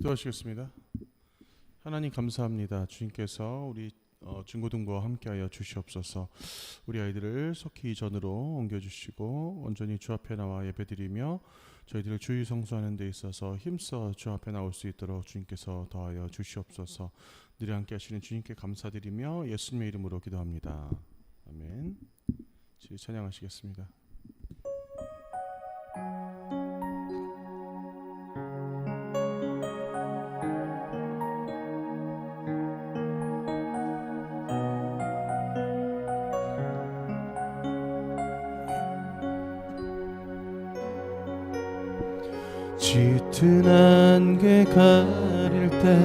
기도하시겠습니다. 하나님 감사합니다. 주님께서 우리 중고등부와 함께하여 주시옵소서. 우리 아이들을 속히 이전으로 옮겨주시고 온전히 주 앞에 나와 예배드리며 저희들을 주의 성수하는 데 있어서 힘써 주 앞에 나올 수 있도록 주님께서 더하여 주시옵소서. 늘 함께 하시는 주님께 감사드리며 예수님의 이름으로 기도합니다. 아멘. 찬양하시겠습니다. 짙은 안개 가릴 때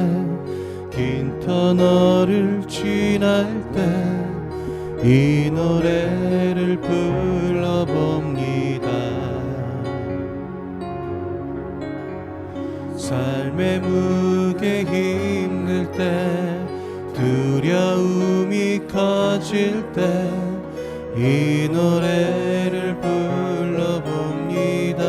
긴 터널을 지날 때 이 노래를 불러봅니다. 삶의 무게 힘들 때 두려움이 커질 때 이 노래를 불러봅니다.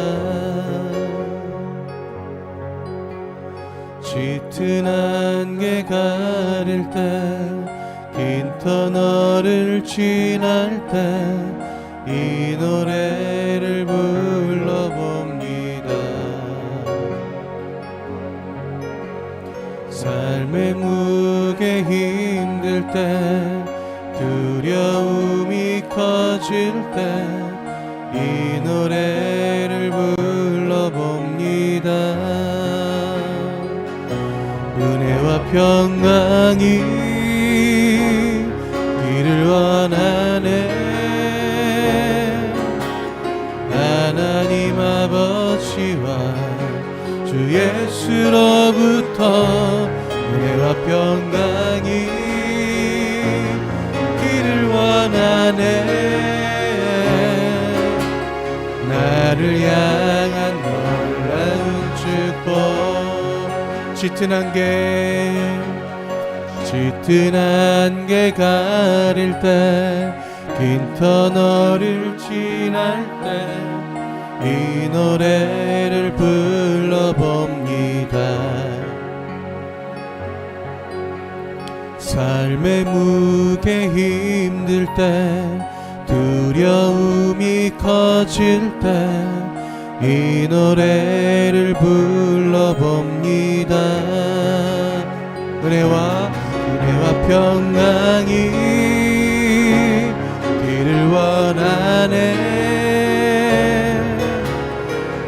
짙은 안개 가릴 때 긴 터널을 지날 때 이 노래를 불러봅니다. 삶의 무게 힘들 때 두려움이 커질 때 이 노래를 불러봅니다. 은혜와 평강이 길을 원하네. 하나님 아버지와 주 예수로부터 은혜와 평강이 길을 원하네. 나를 향한 놀라운 축복. 짙은 안개 가릴 때 긴 터널을 지날 때 이 노래를 불러봅니다. 삶의 무게 힘들 때 두려움이 커질 때 이 노래를 불러봅니다. 은혜와 평강이 길을 원하네.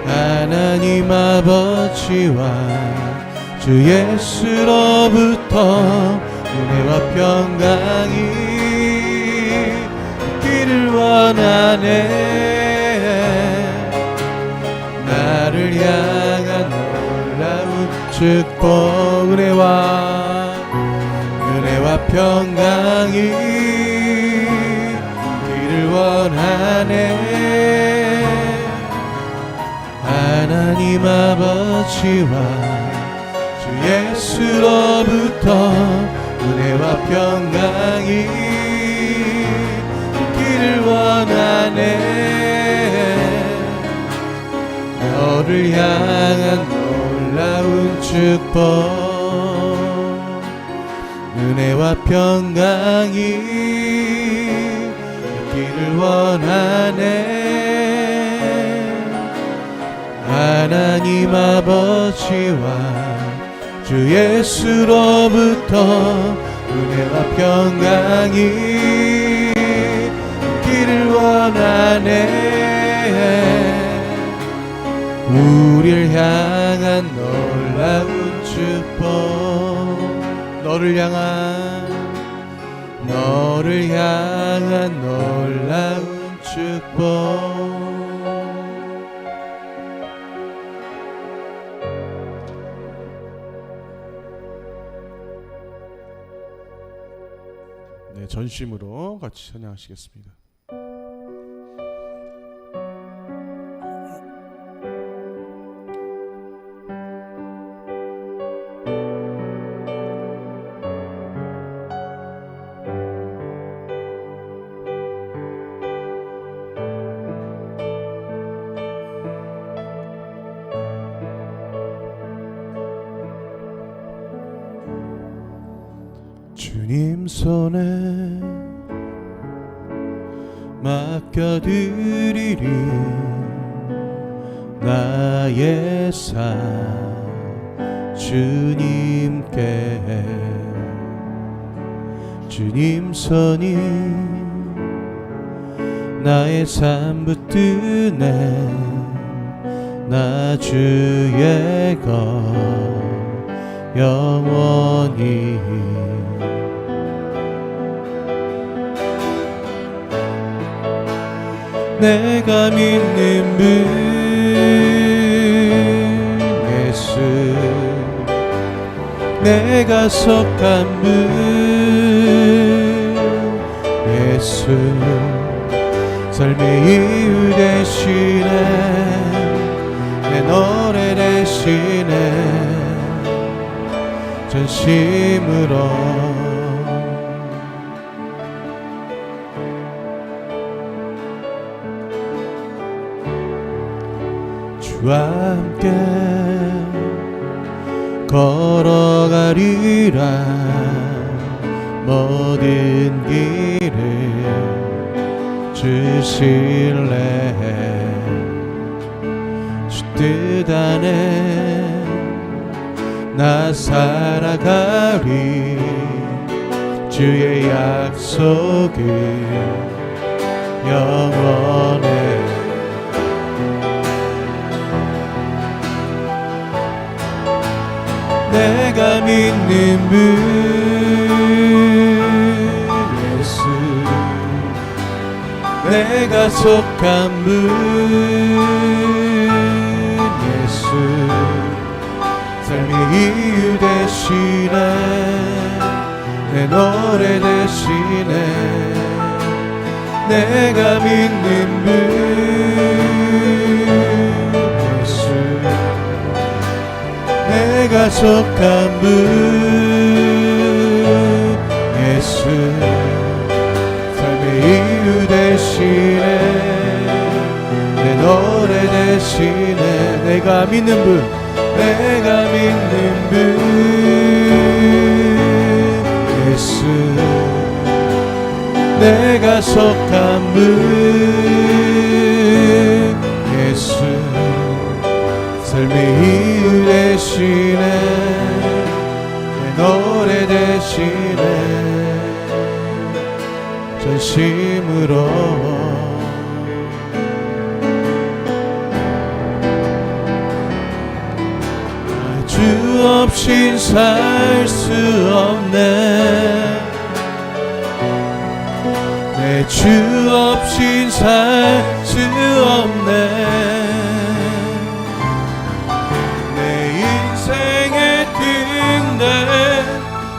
하나님 아버지와 주 예수로부터 은혜와 평강이 길을 원하네. 나를 향한 놀라운 축복. 은혜와 평강이 길을 원하네. 하나님 아버지와 주 예수로부터 은혜와 평강이 길을 원하네. 너를 향한 놀라운 축복. 은혜와 평강이 있기를 원하네. 하나님 아버지와 주 예수로부터 은혜와 평강이 있기를 원하네. 우리를 향한 놀라운 축복. 너를 향한 놀라운 축복. 네, 전심으로 같이 찬양하시겠습니다. 주님 손에 맡겨드리리 나의 삶 주님께. 주님 손이 나의 삶 붙드네 나 주의 것 영원히. 내가 믿는 분 예수 내가 속한 분 예수 삶의 이유 되시네 내 노래 되시네 전심으로. 주와 함께 걸어가리라 모든 길을 주실래 주 뜻 안에 나 살아가리 주의 약속은 영원해. 내가 믿는 분 예수 내가 속한 분 예수 삶의 이유 되시네 내 노래 되시네. 내가 믿는 분 예수 내가 속한 분 예수 삶의 이유 되시네 내 노래 되시네. 내가 믿는 분 내가 믿는 분 예수 내가 속한 분 예수 삶의 이유 되시네 내 노래 되시네 전심으로. 주 없인 살 수 없네 내 주 없인 살 수 없네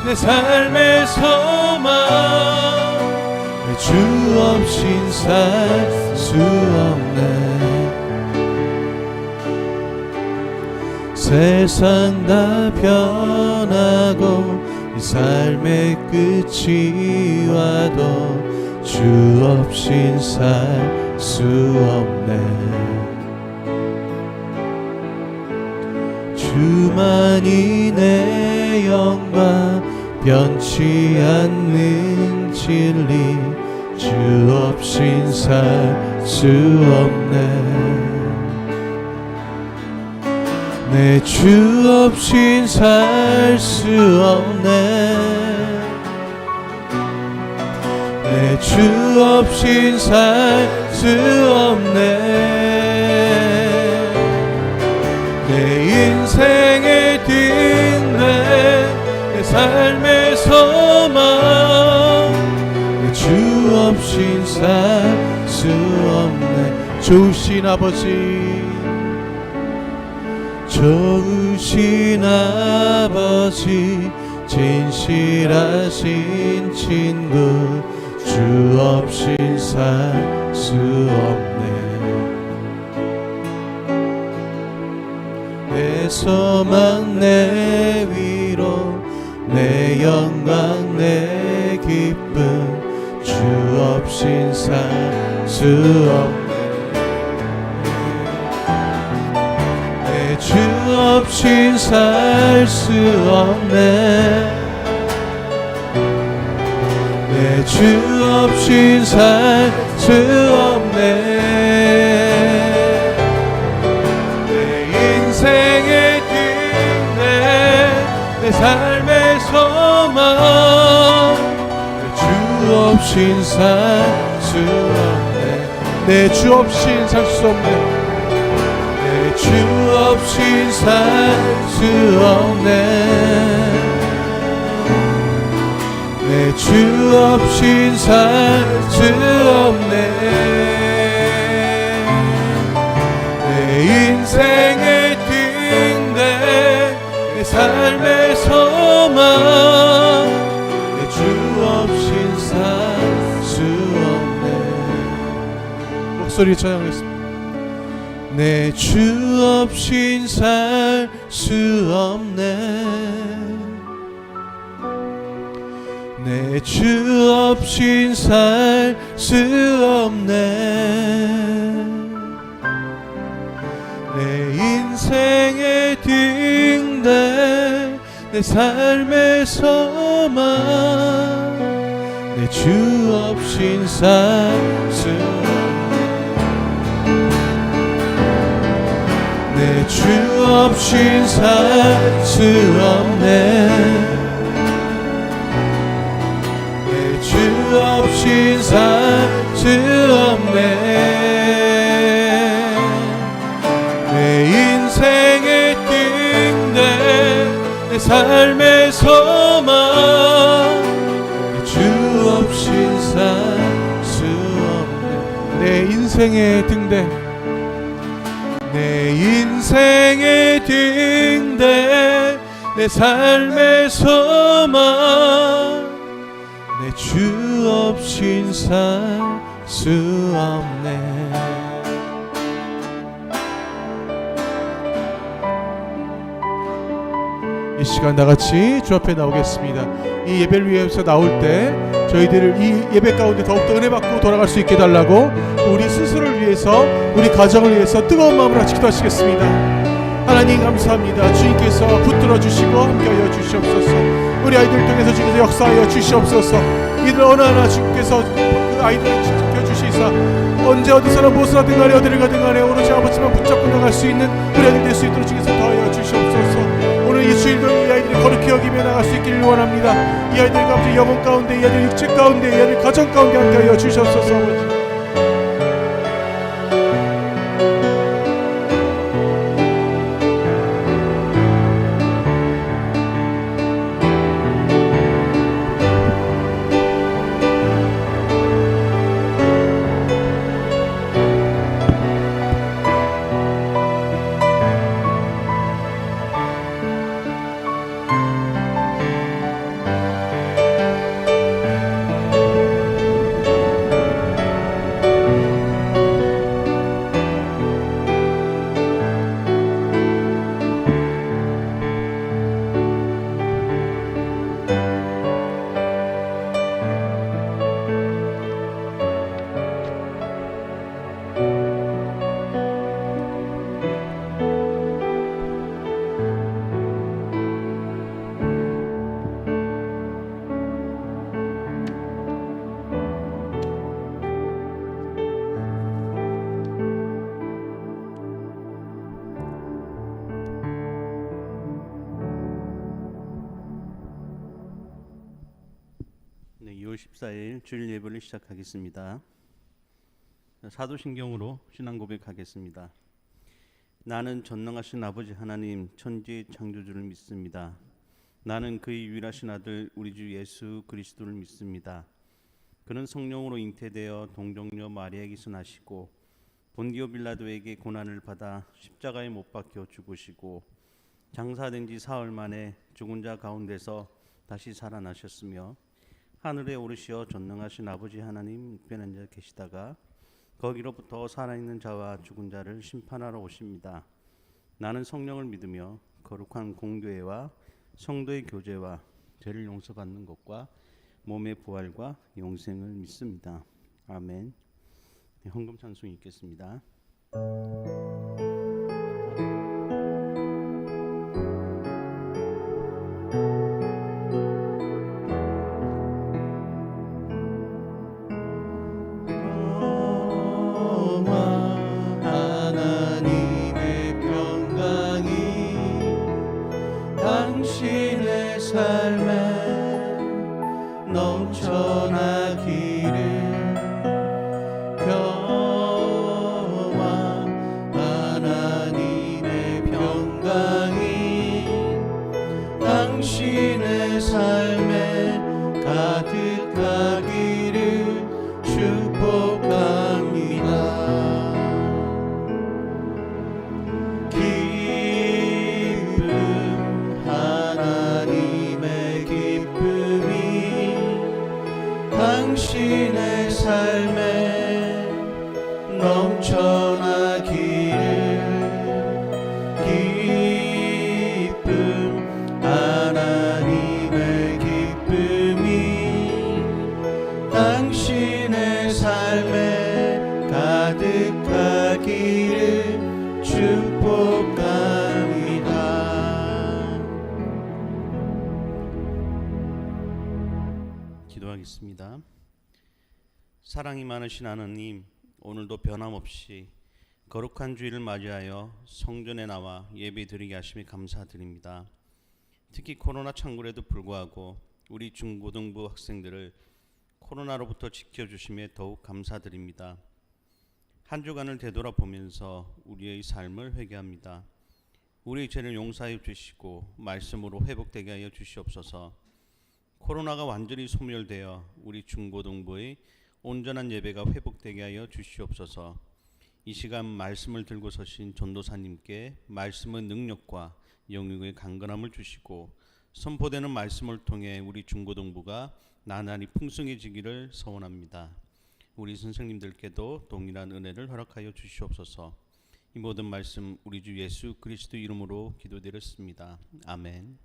내 삶의 소망 내 주 없인 살 수 없네. 세상 다 변하고 이 삶의 끝이 와도 주 없인 살 수 없네. 주만이 내 영광 변치 않는 진리 주 없인 살 수 없네. 내 주 없인 살 수 없네. 내 주 없인 살 수 없네. 내 인생의 뒷내 내 삶의 소망 내 주 없인 살 수 없네. 좋으신 아버지 좋으신 아버지 진실하신 친구 주 없인 살 수 없네. 내 소망 내 위로 내 영광 내 기쁨 주 없인 살 수 없네. 내 주 없인 살 수 없네. 주 없인 살 수 없네. 내 인생의 뒷내 내 삶의 소망 주 없인 살 수 없네. 내 주 없인 살 수 없네. 내 주 없인 살 수 없네. 내 주 없인 살 수 없네. 내 인생의 뒷내 내 삶의 소망 내 주 없인 살 수 없네. 목소리 찬양하겠습니다. 내 주 없인 살 수 없네. 내 주 없인 살 수 없네. 내 인생의 뒷내 내 삶의 소망 내 주 없인 살 수 없네. 내 주 없인 살 수 없네. 주 없인 살 수 없네. 내 인생의 뒷내 내 삶의 소망 내 주 없인 살 수 없네. 내 인생의 뒷내 내 인생의 뒷내 내 삶의 소망 내 주 없인 살 수 없네. 이 시간 다같이 주 앞에 나오겠습니다. 이 예배를 위해서 나올 때 저희들을 이 예배 가운데 더욱더 은혜 받고 돌아갈 수 있게 해달라고 우리 스스로를 위해서 우리 가정을 위해서 뜨거운 마음으로 기도하시겠습니다. 하나님 감사합니다. 주님께서 붙들어 주시고 함께하여 주시옵소서. 우리 아이들 통해서 주께서 역사하여 주시옵소서. 이들 어느 하나 주께서 그 아이들을 지켜주시사 언제 어디서나 무엇을 하든 간에 어디를 가든 간에 오로지 아버지만 붙잡고 나갈 수 있는 우리 아이들 될 수 있도록 주께서 더하여 주시옵소서. 오늘 이 주일도 이 아이들이 거룩히 여기며 나갈 수 있기를 원합니다. 이 아이들 가운데 영혼 가운데 이 아이들 육체 가운데 이 아이들 가정 가운데 함께하여 주시옵소서. 아버지 네, 2월 14일 주일 예배를 시작하겠습니다. 사도신경으로 신앙 고백하겠습니다. 나는 전능하신 아버지 하나님 천지 창조주를 믿습니다. 나는 그의 유일하신 아들 우리 주 예수 그리스도를 믿습니다. 그는 성령으로 잉태되어 동정녀 마리아에게서 나시고 본디오 빌라도에게 고난을 받아 십자가에 못 박혀 죽으시고 장사된 지 사흘 만에 죽은 자 가운데서 다시 살아나셨으며 하늘에 오르시어 전능하신 아버지 하나님 우편한 자 계시다가 거기로부터 살아있는 자와 죽은 자를 심판하러 오십니다. 나는 성령을 믿으며 거룩한 공교회와 성도의 교제와 죄를 용서받는 것과 몸의 부활과 영생을 믿습니다. 아멘. 네, 헌금 찬송 읽겠습니다. 당신의 삶에 넘쳐나기를 평화 하나님의 평강이 당신의 삶에 가득하기를 축복합니다. 기쁨 하나님의 기쁨이 당신의 삶에 넘쳐나기를 기쁨 하나님의 기쁨이 당신의 삶에 가득하기를 축복합니다. 기도하겠습니다. 사랑이 많으신 하나님, 오늘도 변함없이 거룩한 주일을 맞이하여 성전에 나와 예배드리게 하심에 감사드립니다. 특히 코로나 창궐에도 불구하고 우리 중고등부 학생들을 코로나로부터 지켜주심에 더욱 감사드립니다. 한 주간을 되돌아보면서 우리의 삶을 회개합니다. 우리의 죄를 용서하여 주시고 말씀으로 회복되게 하여 주시옵소서. 코로나가 완전히 소멸되어 우리 중고등부의 온전한 예배가 회복되게 하여 주시옵소서. 이 시간 말씀을 들고 서신 전도사님께 말씀의 능력과 영육의 강건함을 주시고 선포되는 말씀을 통해 우리 중고등부가 나날이 풍성해지기를 소원합니다. 우리 선생님들께도 동일한 은혜를 허락하여 주시옵소서. 이 모든 말씀 우리 주 예수 그리스도 이름으로 기도드렸습니다. 아멘.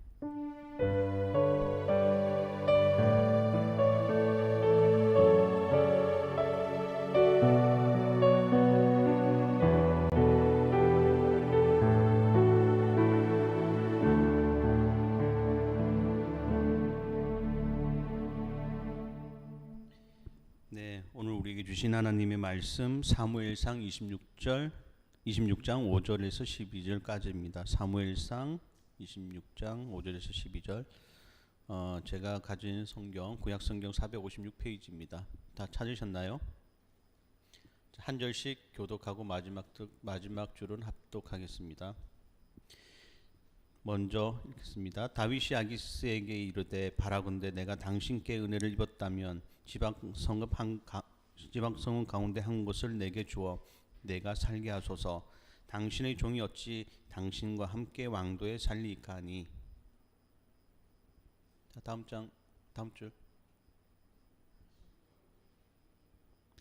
오늘 우리에게 주신 하나님의 말씀 사무엘상 26장 5절에서 12절까지입니다. 사무엘상 26장 5절에서 12절. 제가 가진 성경 구약성경 456페이지입니다. 다 찾으셨나요? 한 절씩 교독하고 마지막 줄은 합독하겠습니다. 먼저 읽겠습니다. 다윗이 아기스에게 이르되 바라건대 내가 당신께 은혜를 입었다면 지방성은 가운데 한 곳을 내게 주어 내가 살게 하소서. 당신의 종이 어찌 당신과 함께 왕도에 살리까니. 다음 줄.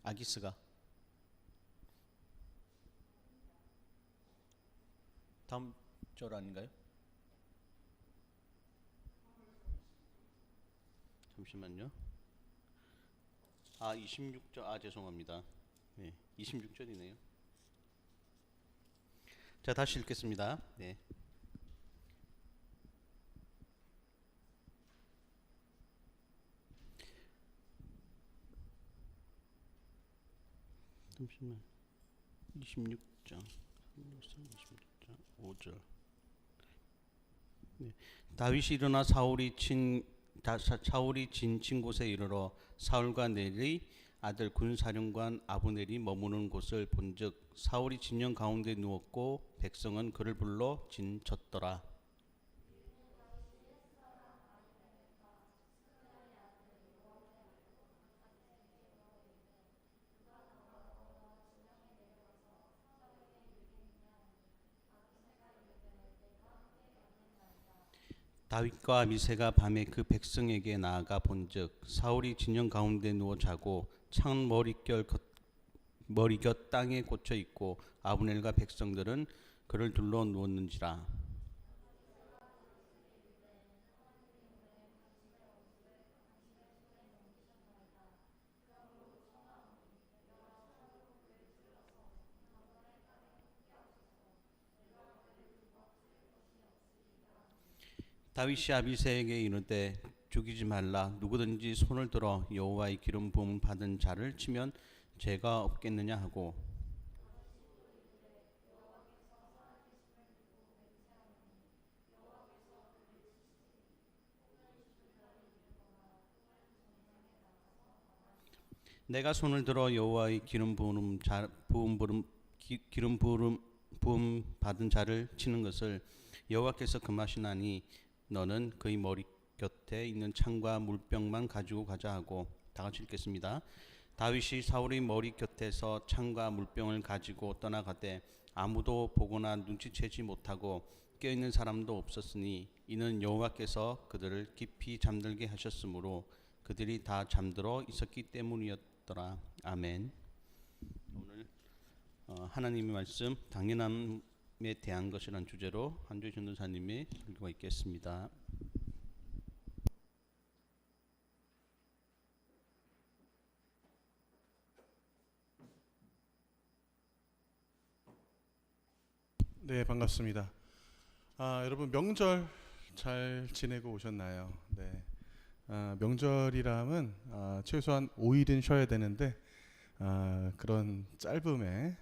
아기스가 다음 절 아닌가요? 잠시만요. 26절. 죄송합니다. 네, 26절이네요. 자, 다시 읽겠습니다. 네. 잠시만. 26장 5절. 네. 다윗이 일어나 사울이 진친 곳에 이르러 사울과 넬의 아들 군사령관 아브넬이 머무는 곳을 본즉 사울이 진영 가운데 누웠고 백성은 그를 불러 진쳤더라. 다윗과 미세가 밤에 그 백성에게 나아가 본즉 사울이 진영 가운데 누워 자고 창 머리곁 땅에 꽂혀 있고 아브넬과 백성들은 그를 둘러 누웠는지라. 다윗이 아비새에게 이르되 죽이지 말라. 누구든지 손을 들어 여호와의 기름 부음 받은 자를 치면 죄가 없겠느냐 하고 내가 손을 들어 여호와의 기름 부음 받은 자를 치는 것을 여호와께서 금하시나니 너는 그의 머리 곁에 있는 창과 물병만 가지고 가자 하고. 다 같이 읽겠습니다. 다윗이 사울의 머리 곁에서 창과 물병을 가지고 떠나가되 아무도 보거나 눈치채지 못하고 깨어있는 사람도 없었으니 이는 여호와께서 그들을 깊이 잠들게 하셨으므로 그들이 다 잠들어 있었기 때문이었더라. 아멘. 오늘 하나님의 말씀 당연함에 대한 것이라는 주제로 한주희 전도사님이 설교가 있겠습니다. 네, 반갑습니다. 여러분 명절 잘 지내고 오셨나요? 네. 명절이라면 최소한 5일은 쉬어야 되는데 그런 짧음에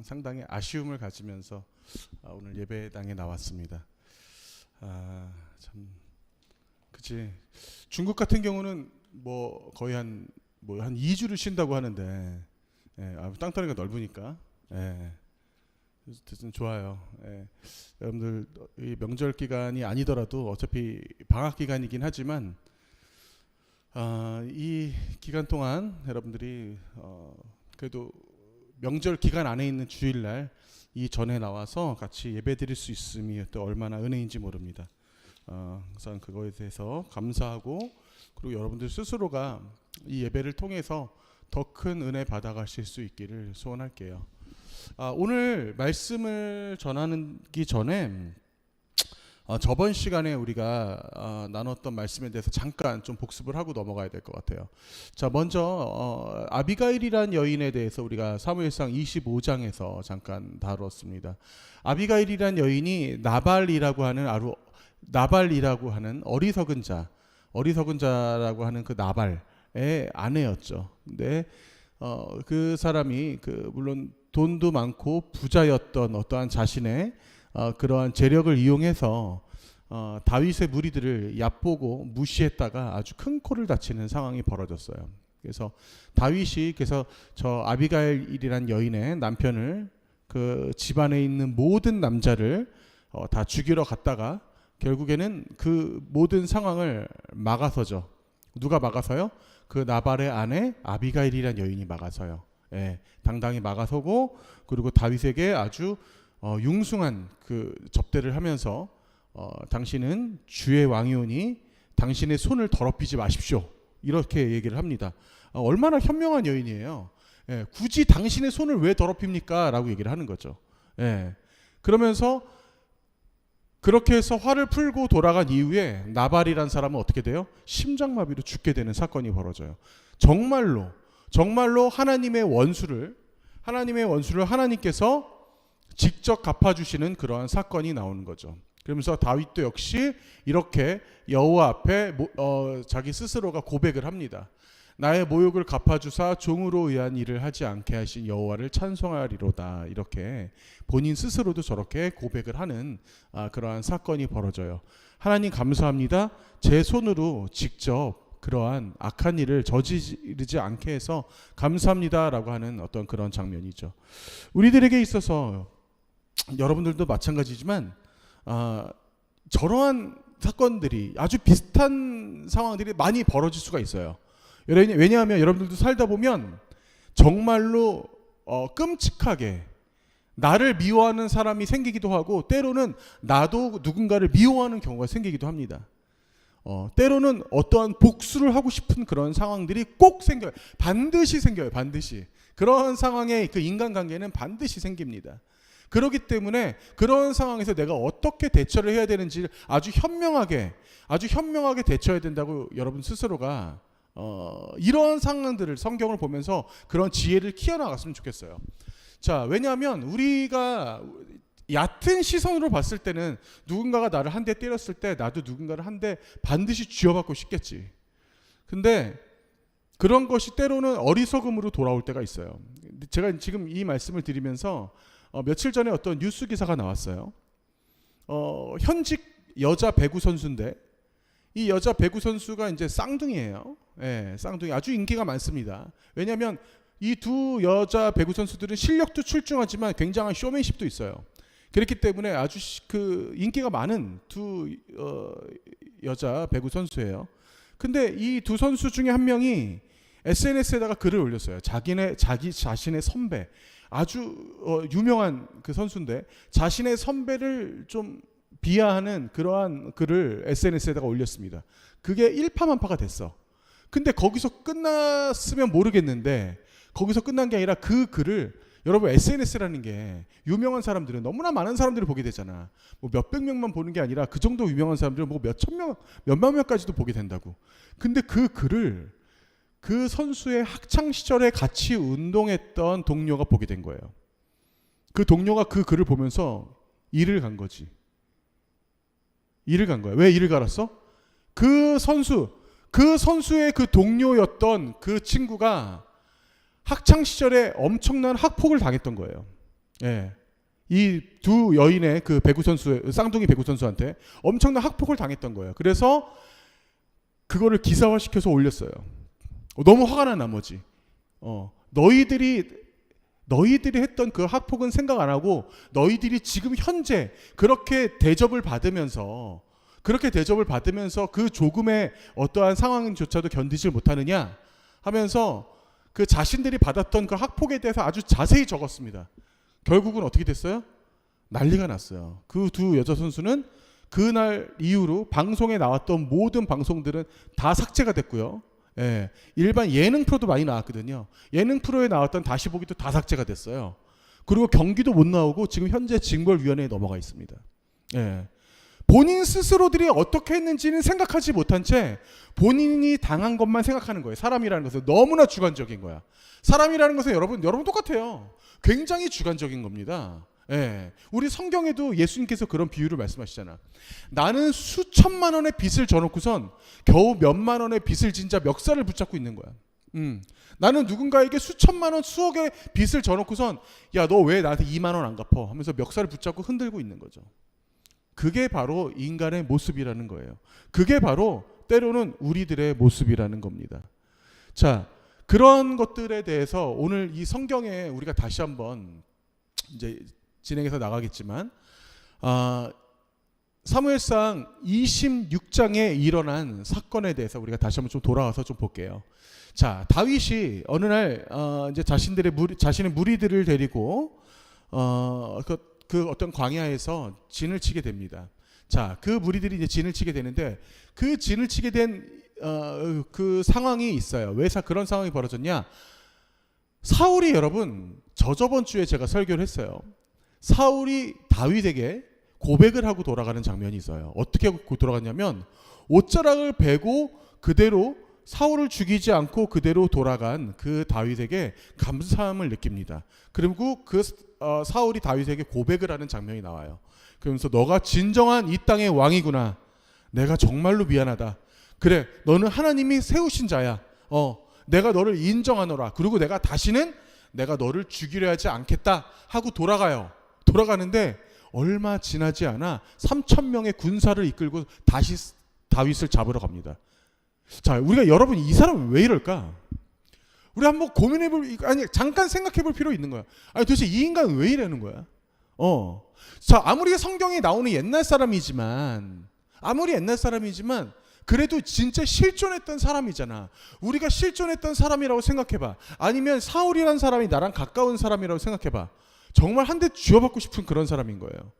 상당히 아쉬움을 가지면서 오늘 예배당에 나왔습니다. 참 그치. 중국 같은 경우는 뭐 거의 한 2주를 쉰다고 하는데 땅덩이가 넓으니까 어쨌든 좋아요. 여러분들 이 명절 기간이 아니더라도 어차피 방학 기간이긴 하지만 이 기간 동안 여러분들이 그래도 명절 기간 안에 있는 주일날 이 전에 나와서 같이 예배드릴 수 있음이 또 얼마나 은혜인지 모릅니다. 우선 그거에 대해서 감사하고, 그리고 여러분들 스스로가 이 예배를 통해서 더 큰 은혜 받아가실 수 있기를 소원할게요. 오늘 말씀을 전하기 전에 저번 시간에 우리가 나눴던 말씀에 대해서 잠깐 좀 복습을 하고 넘어가야 될 것 같아요. 자, 먼저 아비가일이란 여인에 대해서 우리가 사무엘상 25장에서 잠깐 다뤘습니다. 아비가일이란 여인이 나발이라고 하는 어리석은 자라고 하는 그 나발의 아내였죠. 근데 그 사람이 물론 돈도 많고 부자였던 어떠한 자신의 그러한 재력을 이용해서 다윗의 무리들을 얕보고 무시했다가 아주 큰 코를 다치는 상황이 벌어졌어요. 그래서 다윗이 저 아비가일이란 여인의 남편을 그 집안에 있는 모든 남자를 다 죽이러 갔다가 결국에는 그 모든 상황을 막아서죠. 누가 막아서요? 그 나발의 아내 아비가일이란 여인이 막아서요. 당당히 막아서고, 그리고 다윗에게 아주 융숭한 그 접대를 하면서 당신은 주의 왕이오니 당신의 손을 더럽히지 마십시오, 이렇게 얘기를 합니다. 얼마나 현명한 여인이에요. 굳이 당신의 손을 왜 더럽힙니까? 라고 얘기를 하는 거죠. 그러면서 그렇게 해서 화를 풀고 돌아간 이후에 나발이란 사람은 어떻게 돼요? 심장마비로 죽게 되는 사건이 벌어져요. 정말로 하나님의 원수를 하나님께서 직접 갚아주시는 그러한 사건이 나오는 거죠. 그러면서 다윗도 역시 이렇게 여호와 앞에 자기 스스로가 고백을 합니다. 나의 모욕을 갚아주사 종으로 의한 일을 하지 않게 하신 여호와를 찬송하리로다. 이렇게 본인 스스로도 저렇게 고백을 하는 그러한 사건이 벌어져요. 하나님 감사합니다. 제 손으로 직접 그러한 악한 일을 저지르지 않게 해서 감사합니다라고 하는 어떤 그런 장면이죠. 우리들에게 있어서 여러분들도 마찬가지지만 저러한 사건들이, 아주 비슷한 상황들이 많이 벌어질 수가 있어요. 왜냐하면 여러분들도 살다 보면 정말로 끔찍하게 나를 미워하는 사람이 생기기도 하고, 때로는 나도 누군가를 미워하는 경우가 생기기도 합니다. 때로는 어떠한 복수를 하고 싶은 그런 상황들이 꼭 생겨요. 반드시 생겨요. 반드시. 그런 상황의 그 인간관계는 반드시 생깁니다. 그렇기 때문에 그런 상황에서 내가 어떻게 대처를 해야 되는지 아주 현명하게 대처해야 된다고 여러분 스스로가 이런 상황들을, 성경을 보면서 그런 지혜를 키워나갔으면 좋겠어요. 자, 왜냐하면 우리가 얕은 시선으로 봤을 때는 누군가가 나를 한 대 때렸을 때 나도 누군가를 한 대 반드시 쥐어받고 싶겠지. 근데 그런 것이 때로는 어리석음으로 돌아올 때가 있어요. 제가 지금 이 말씀을 드리면서 며칠 전에 어떤 뉴스 기사가 나왔어요. 현직 여자 배구 선수인데 이 여자 배구 선수가 이제 쌍둥이에요. 예, 쌍둥이 아주 인기가 많습니다. 왜냐하면 이 두 여자 배구 선수들은 실력도 출중하지만 굉장한 쇼맨십도 있어요. 그렇기 때문에 아주 그 인기가 많은 두 여자 배구 선수예요. 근데 이 두 선수 중에 한 명이 SNS에다가 글을 올렸어요. 자기 자신의 선배, 아주 유명한 그 선수인데 자신의 선배를 좀 비하하는 그러한 글을 SNS에다가 올렸습니다. 그게 일파만파가 됐어. 근데 거기서 끝났으면 모르겠는데 거기서 끝난 게 아니라 그 글을 여러분 SNS라는 게 유명한 사람들은 너무나 많은 사람들이 보게 되잖아. 뭐 몇백 명만 보는 게 아니라 그 정도 유명한 사람들은 뭐 몇천 명, 몇만 명까지도 보게 된다고. 근데 그 글을 그 선수의 학창 시절에 같이 운동했던 동료가 보게 된 거예요. 그 동료가 그 글을 보면서 일을 간 거지. 일을 간 거야. 왜 일을 갈았어? 그 선수의 그 동료였던 그 친구가 학창 시절에 엄청난 학폭을 당했던 거예요. 예. 이 두 여인의 그 배구 선수, 쌍둥이 배구 선수한테 엄청난 학폭을 당했던 거예요. 그래서 그거를 기사화시켜서 올렸어요. 너무 화가 난 나머지, 너희들이 했던 그 학폭은 생각 안 하고 너희들이 지금 현재 그렇게 대접을 받으면서 그 조금의 어떠한 상황조차도 견디지 못하느냐 하면서 그 자신들이 받았던 그 학폭에 대해서 아주 자세히 적었습니다. 결국은 어떻게 됐어요? 난리가 났어요. 그 두 여자 선수는 그날 이후로 방송에 나왔던 모든 방송들은 다 삭제가 됐고요. 예, 일반 예능 프로도 많이 나왔거든요. 예능 프로에 나왔던 다시 보기도 다 삭제가 됐어요. 그리고 경기도 못 나오고 지금 현재 징벌위원회에 넘어가 있습니다. 예. 본인 스스로들이 어떻게 했는지는 생각하지 못한 채 본인이 당한 것만 생각하는 거예요. 사람이라는 것은 너무나 주관적인 거야. 사람이라는 것은 여러분 똑같아요. 굉장히 주관적인 겁니다. 예. 우리 성경에도 예수님께서 그런 비유를 말씀하시잖아. 나는 수천만 원의 빚을 져놓고선 겨우 몇만 원의 빚을 진 자 멱살을 붙잡고 있는 거야. 나는 누군가에게 수천만 원, 수억의 빚을 져놓고선 야, 너 왜 나한테 2만 원 안 갚어? 하면서 멱살을 붙잡고 흔들고 있는 거죠. 그게 바로 인간의 모습이라는 거예요. 그게 바로 때로는 우리들의 모습이라는 겁니다. 자, 그런 것들에 대해서 오늘 이 성경에 우리가 다시 한번 이제 진행해서 나가겠지만, 사무엘상 26장에 일어난 사건에 대해서 우리가 다시 한번 좀 돌아와서 좀 볼게요. 자, 다윗이 어느 날 이제 자신의 무리들을 데리고 그 어떤 광야에서 진을 치게 됩니다. 자, 그 무리들이 이제 진을 치게 되는데 그 진을 치게 된 그 상황이 있어요. 왜 그런 상황이 벌어졌냐? 사울이 여러분 저번 주에 제가 설교를 했어요. 사울이 다윗에게 고백을 하고 돌아가는 장면이 있어요. 어떻게 하고 돌아갔냐면 옷자락을 베고 그대로 사울을 죽이지 않고 그대로 돌아간 그 다윗에게 감사함을 느낍니다. 그리고 그 사울이 다윗에게 고백을 하는 장면이 나와요. 그러면서 너가 진정한 이 땅의 왕이구나. 내가 정말로 미안하다. 그래, 너는 하나님이 세우신 자야. 내가 너를 인정하노라. 그리고 내가 다시는 내가 너를 죽이려 하지 않겠다 하고 돌아가요. 돌아가는데 얼마 지나지 않아 3,000명의 군사를 이끌고 다시 다윗을 잡으러 갑니다. 자, 우리가 여러분 이 사람은 왜 이럴까? 우리 한번 잠깐 생각해 볼 필요 있는 거야. 아니 도대체 이 인간은 왜 이러는 거야? 자, 아무리 성경에 나오는 옛날 사람이지만 그래도 진짜 실존했던 사람이잖아. 우리가 실존했던 사람이라고 생각해봐. 아니면 사울이라는 사람이 나랑 가까운 사람이라고 생각해봐. 정말 한 대 쥐어받고 싶은 그런 사람인 거예요.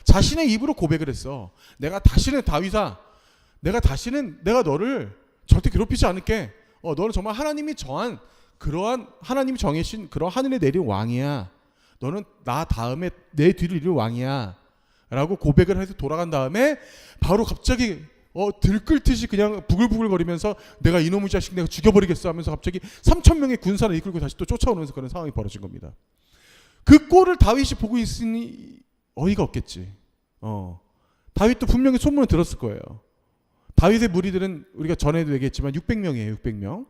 자신의 입으로 고백을 했어. 내가 다시는 다윗아, 내가 너를 절대 괴롭히지 않을게. 너는 정말 하나님이 하나님이 정해신 그런 하늘에 내린 왕이야. 너는 나 다음에 내 뒤를 이룰 왕이야. 라고 고백을 해서 돌아간 다음에 바로 갑자기 들끓듯이 그냥 부글부글거리면서 내가 이놈의 자식 내가 죽여버리겠어 하면서 갑자기 3,000명의 군사를 이끌고 다시 또 쫓아오면서 그런 상황이 벌어진 겁니다. 그 꼴을 다윗이 보고 있으니 어이가 없겠지. 다윗도 분명히 소문을 들었을 거예요. 다윗의 무리들은 우리가 전에도 얘기했지만 600명이에요.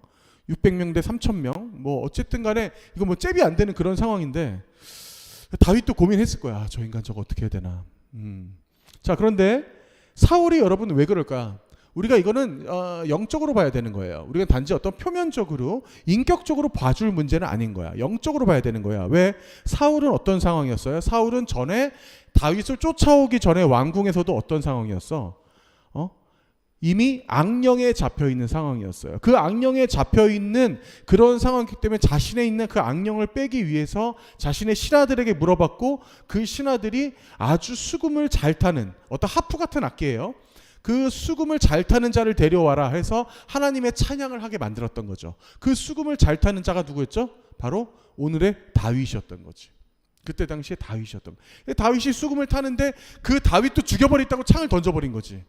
600명 대 3,000명. 뭐 어쨌든 간에 이거 뭐 잽이 안 되는 그런 상황인데 다윗도 고민했을 거야. 저 인간 저거 어떻게 해야 되나. 자, 그런데 사울이 여러분 왜 그럴까? 우리가 이거는 영적으로 봐야 되는 거예요. 우리가 단지 어떤 표면적으로 인격적으로 봐줄 문제는 아닌 거야. 영적으로 봐야 되는 거야. 왜? 사울은 어떤 상황이었어요? 사울은 전에 다윗을 쫓아오기 전에 왕궁에서도 어떤 상황이었어? 이미 악령에 잡혀 있는 상황이었어요. 그 악령에 잡혀 있는 그런 상황이기 때문에 자신에 있는 그 악령을 빼기 위해서 자신의 신하들에게 물어봤고, 그 신하들이 아주 수금을 잘 타는 어떤 하프 같은 악기예요. 그 수금을 잘 타는 자를 데려와라 해서 하나님의 찬양을 하게 만들었던 거죠. 그 수금을 잘 타는 자가 누구였죠? 바로 오늘의 다윗이었던 거지. 그때 당시에 다윗이었던 거예요. 다윗이 수금을 타는데 그 다윗도 죽여버리겠다고 창을 던져버린 거지.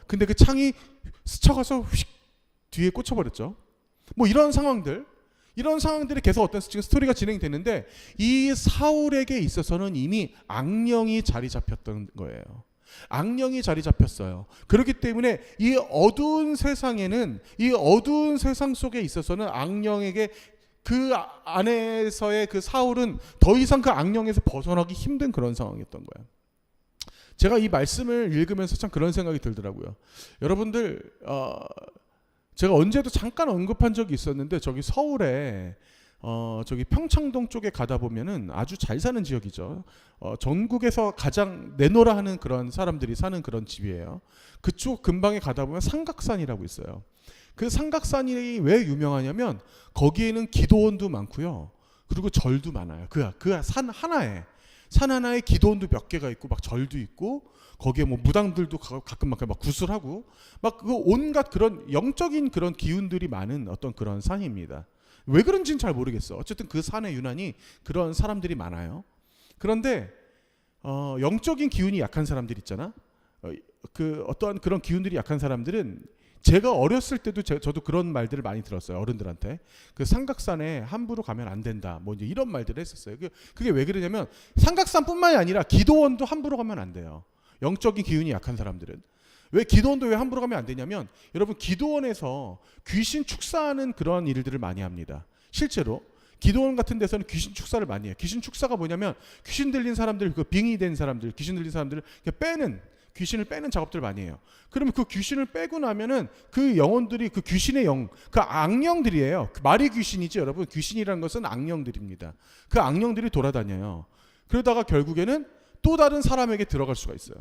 근데 그 창이 스쳐가서 휙 뒤에 꽂혀버렸죠. 뭐 이런 상황들이 계속 어떤 지금 스토리가 진행되는데, 이 사울에게 있어서는 이미 악령이 자리 잡혔던 거예요. 악령이 자리 잡혔어요. 그렇기 때문에 이 어두운 세상에는, 이 어두운 세상 속에 있어서는 악령에게, 그 안에서의 그 사울은 더 이상 그 악령에서 벗어나기 힘든 그런 상황이었던 거예요. 제가 이 말씀을 읽으면서 참 그런 생각이 들더라고요. 여러분들, 제가 언제도 잠깐 언급한 적이 있었는데, 저기 서울에 저기 평창동 쪽에 가다 보면은 아주 잘 사는 지역이죠. 전국에서 가장 내노라 하는 그런 사람들이 사는 그런 집이에요. 그쪽 근방에 가다 보면 삼각산이라고 있어요. 그 삼각산이 왜 유명하냐면 거기에는 기도원도 많고요. 그리고 절도 많아요. 그 산 하나에 기도원도 몇 개가 있고 막 절도 있고, 거기에 뭐 무당들도 가끔 막 구슬하고 막 그 온갖 그런 영적인 그런 기운들이 많은 어떤 그런 산입니다. 왜 그런지는 잘 모르겠어. 어쨌든 그 산에 유난히 그런 사람들이 많아요. 그런데 영적인 기운이 약한 사람들 있잖아. 그 어떠한 그런 기운들이 약한 사람들은, 제가 어렸을 때도 저도 그런 말들을 많이 들었어요. 어른들한테. 그 삼각산에 함부로 가면 안 된다. 뭐 이제 이런 말들을 했었어요. 그게 왜 그러냐면 삼각산뿐만이 아니라 기도원도 함부로 가면 안 돼요. 영적인 기운이 약한 사람들은. 왜 기도원도 왜 함부로 가면 안 되냐면, 여러분 기도원에서 귀신 축사하는 그런 일들을 많이 합니다. 실제로 기도원 같은 데서는 귀신 축사를 많이 해요. 귀신 축사가 뭐냐면 귀신 들린 사람들, 그 빙의 된 사람들, 귀신 들린 사람들을 귀신을 빼는 작업들을 많이 해요. 그러면 그 귀신을 빼고 나면은 그 영혼들이, 그 귀신의 영, 그 악령들이에요. 그 말이 귀신이지 여러분. 귀신이라는 것은 악령들입니다. 그 악령들이 돌아다녀요. 그러다가 결국에는 또 다른 사람에게 들어갈 수가 있어요.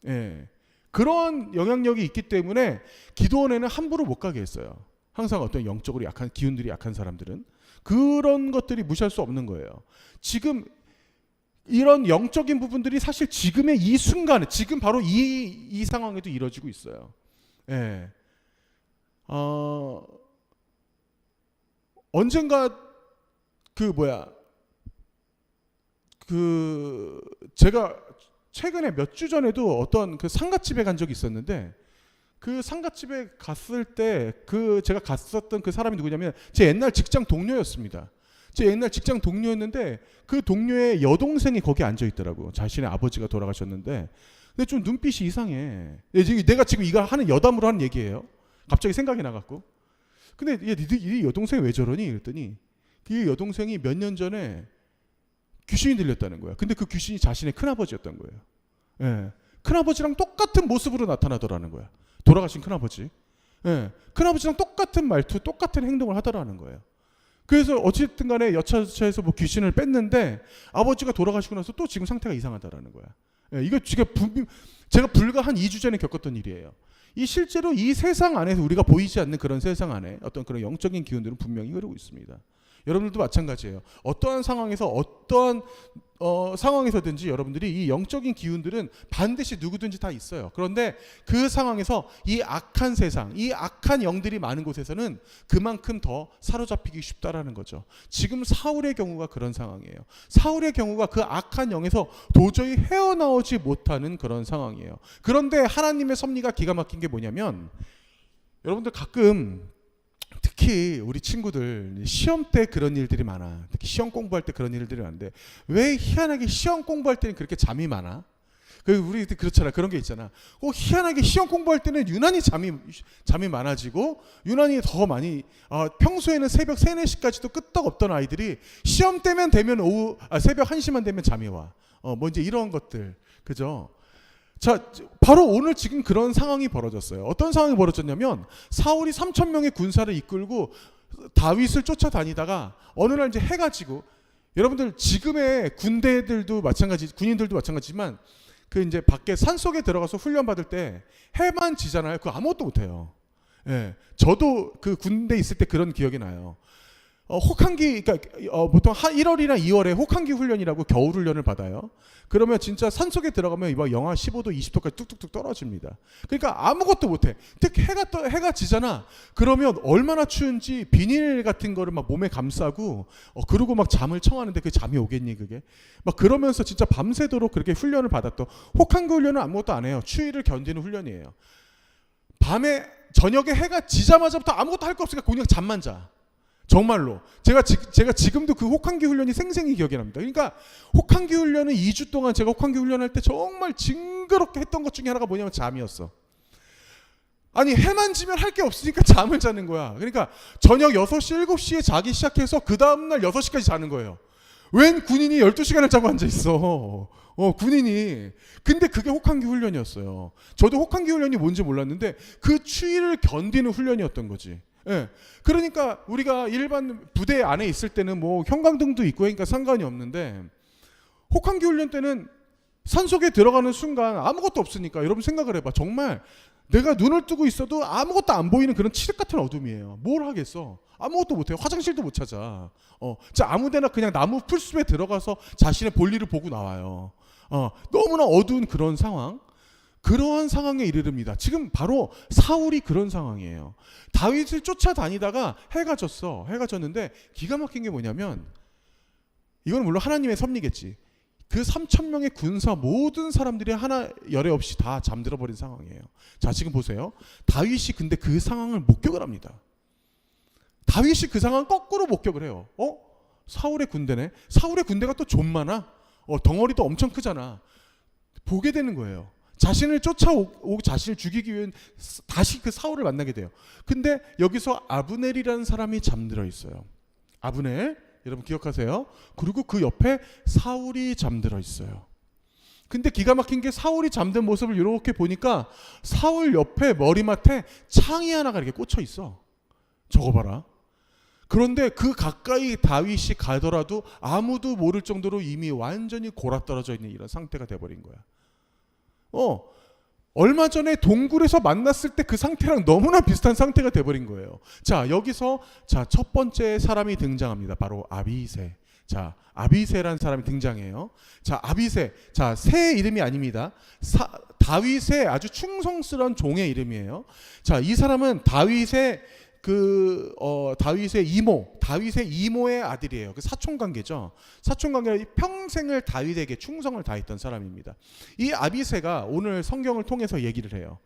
예. 그런 영향력이 있기 때문에 기도원에는 함부로 못 가게 했어요. 항상 어떤 영적으로 약한 기운들이 약한 사람들은 그런 것들이 무시할 수 없는 거예요. 지금 이런 영적인 부분들이 사실 지금의 이 순간에, 지금 바로 이 상황에도 이루어지고 있어요. 예. 언젠가 제가 최근에 몇 주 전에도 어떤 그 상갓집에 간 적이 있었는데, 그 상갓집에 갔을 때 제가 갔었던 그 사람이 누구냐면 제 옛날 직장 동료였습니다. 제 옛날 직장 동료였는데 그 동료의 여동생이 거기 앉아 있더라고. 자신의 아버지가 돌아가셨는데. 근데 좀 눈빛이 이상해. 내가 지금 이거 하는 여담으로 하는 얘기예요. 갑자기 생각이 나갖고. 근데 이 여동생이 왜 저러니? 그랬더니 그 여동생이 몇 년 전에 귀신이 들렸다는 거야. 근데 그 귀신이 자신의 큰아버지였던 거예요. 예. 큰아버지랑 똑같은 모습으로 나타나더라는 거야. 돌아가신 큰아버지. 예. 큰아버지랑 똑같은 말투, 똑같은 행동을 하더라는 거예요. 그래서 어쨌든 간에 여차저차해서 뭐 귀신을 뺐는데 아버지가 돌아가시고 나서 또 지금 상태가 이상하다라는 거야. 예, 이거 제가 불과 한 2주 전에 겪었던 일이에요. 실제로 이 세상 안에서 우리가 보이지 않는 그런 세상 안에 어떤 그런 영적인 기운들은 분명히 흐르고 있습니다. 여러분들도 마찬가지예요. 어떠한 상황에서 어떠한 상황에서든지 여러분들이 이 영적인 기운들은 반드시 누구든지 다 있어요. 그런데 그 상황에서 이 악한 세상, 이 악한 영들이 많은 곳에서는 그만큼 더 사로잡히기 쉽다라는 거죠. 지금 사울의 경우가 그런 상황이에요. 사울의 경우가 그 악한 영에서 도저히 헤어나오지 못하는 그런 상황이에요. 그런데 하나님의 섭리가 기가 막힌 게 뭐냐면, 여러분들 가끔 특히 우리 친구들 시험 때 그런 일들이 많아. 특히 시험 공부할 때 그런 일들이 많은데, 왜 희한하게 시험 공부할 때는 그렇게 잠이 많아? 우리 그렇잖아. 그런 게 있잖아. 희한하게 시험 공부할 때는 유난히 잠이 많아지고 유난히 더 많이, 평소에는 새벽 3, 4시까지도 끄떡없던 아이들이 시험 때면 되면 새벽 1시만 되면 잠이 와. 뭐 이제 이런 것들. 그죠? 자, 바로 오늘 지금 그런 상황이 벌어졌어요. 어떤 상황이 벌어졌냐면 사울이 3천 명의 군사를 이끌고 다윗을 쫓아다니다가 어느 날 이제 해가 지고, 여러분들 지금의 군대들도 마찬가지, 군인들도 마찬가지지만 그 이제 밖에 산 속에 들어가서 훈련 받을 때 해만 지잖아요. 그거 아무것도 못 해요. 예, 저도 그 군대 있을 때 그런 기억이 나요. 혹한기, 그러니까 보통 1월이나 2월에 혹한기 훈련이라고 겨울 훈련을 받아요. 그러면 진짜 산속에 들어가면 막 영하 15도, 20도까지 뚝뚝뚝 떨어집니다. 그러니까 아무것도 못해. 특히 해가 지잖아. 그러면 얼마나 추운지 비닐 같은 거를 막 몸에 감싸고, 그러고 막 잠을 청하는데 그 잠이 오겠니 그게? 막 그러면서 진짜 밤새도록 그렇게 훈련을 받았던, 혹한기 훈련은 아무것도 안 해요. 추위를 견디는 훈련이에요. 밤에 저녁에 해가 지자마자부터 아무것도 할 거 없으니까 그냥 잠만 자. 정말로 제가 지금도 그 혹한기 훈련이 생생히 기억이 납니다. 그러니까 혹한기 훈련은 2주 동안 제가 혹한기 훈련할 때 정말 징그럽게 했던 것 중에 하나가 뭐냐면 잠이었어. 아니 해만 지면 할 게 없으니까 잠을 자는 거야. 그러니까 저녁 6시 7시에 자기 시작해서 그 다음날 6시까지 자는 거예요. 웬 군인이 12시간을 자고 앉아있어. 군인이. 근데 그게 혹한기 훈련이었어요. 저도 혹한기 훈련이 뭔지 몰랐는데 그 추위를 견디는 훈련이었던 거지. 예. 그러니까 우리가 일반 부대 안에 있을 때는 뭐 형광등도 있고 하니까 상관이 없는데, 혹한기 훈련 때는 산속에 들어가는 순간 아무것도 없으니까 여러분 생각을 해봐. 정말 내가 눈을 뜨고 있어도 아무것도 안 보이는 그런 칠흑 같은 어둠이에요. 뭘 하겠어? 아무것도 못해요. 화장실도 못 찾아. 진짜 아무데나 그냥 나무 풀숲에 들어가서 자신의 볼일을 보고 나와요. 너무나 어두운 그런 상황. 그러한 상황에 이르릅니다. 지금 바로 사울이 그런 상황이에요. 다윗을 쫓아다니다가 해가 졌어. 해가 졌는데 기가 막힌 게 뭐냐면, 이건 물론 하나님의 섭리겠지. 그 3천 명의 군사 모든 사람들이 하나 열애 없이 다 잠들어 버린 상황이에요. 자, 지금 보세요. 다윗이 근데 그 상황을 목격을 합니다. 다윗이 그 상황 거꾸로 목격을 해요. 사울의 군대네. 사울의 군대가 또 좀 많아. 덩어리도 엄청 크잖아. 보게 되는 거예요. 자신을 쫓아오고 자신을 죽이기 위해 다시 그 사울을 만나게 돼요. 근데 여기서 아브넬이라는 사람이 잠들어 있어요. 아브넬, 여러분 기억하세요? 그리고 그 옆에 사울이 잠들어 있어요. 근데 기가 막힌 게 사울이 잠든 모습을 이렇게 보니까 사울 옆에 머리맡에 창이 하나가 이렇게 꽂혀 있어. 저거 봐라. 그런데 그 가까이 다윗이 가더라도 아무도 모를 정도로 이미 완전히 골아떨어져 있는 이런 상태가 돼버린 거야. 얼마 전에 동굴에서 만났을 때 그 상태랑 너무나 비슷한 상태가 돼버린 거예요. 자, 여기서 첫 번째 사람이 등장합니다. 바로 아비새. 자, 아비새라는 사람이 등장해요. 자, 아비새. 자, 새의 이름이 아닙니다. 다윗의 아주 충성스러운 종의 이름이에요. 자, 이 사람은 다윗의 다윗의 이모의 아들이에요. 그 사촌 관계죠. 사촌 관계라 평생을 다윗에게 충성을 다했던 사람입니다. 이 아비새가 오늘 성경을 통해서 얘기를 해요.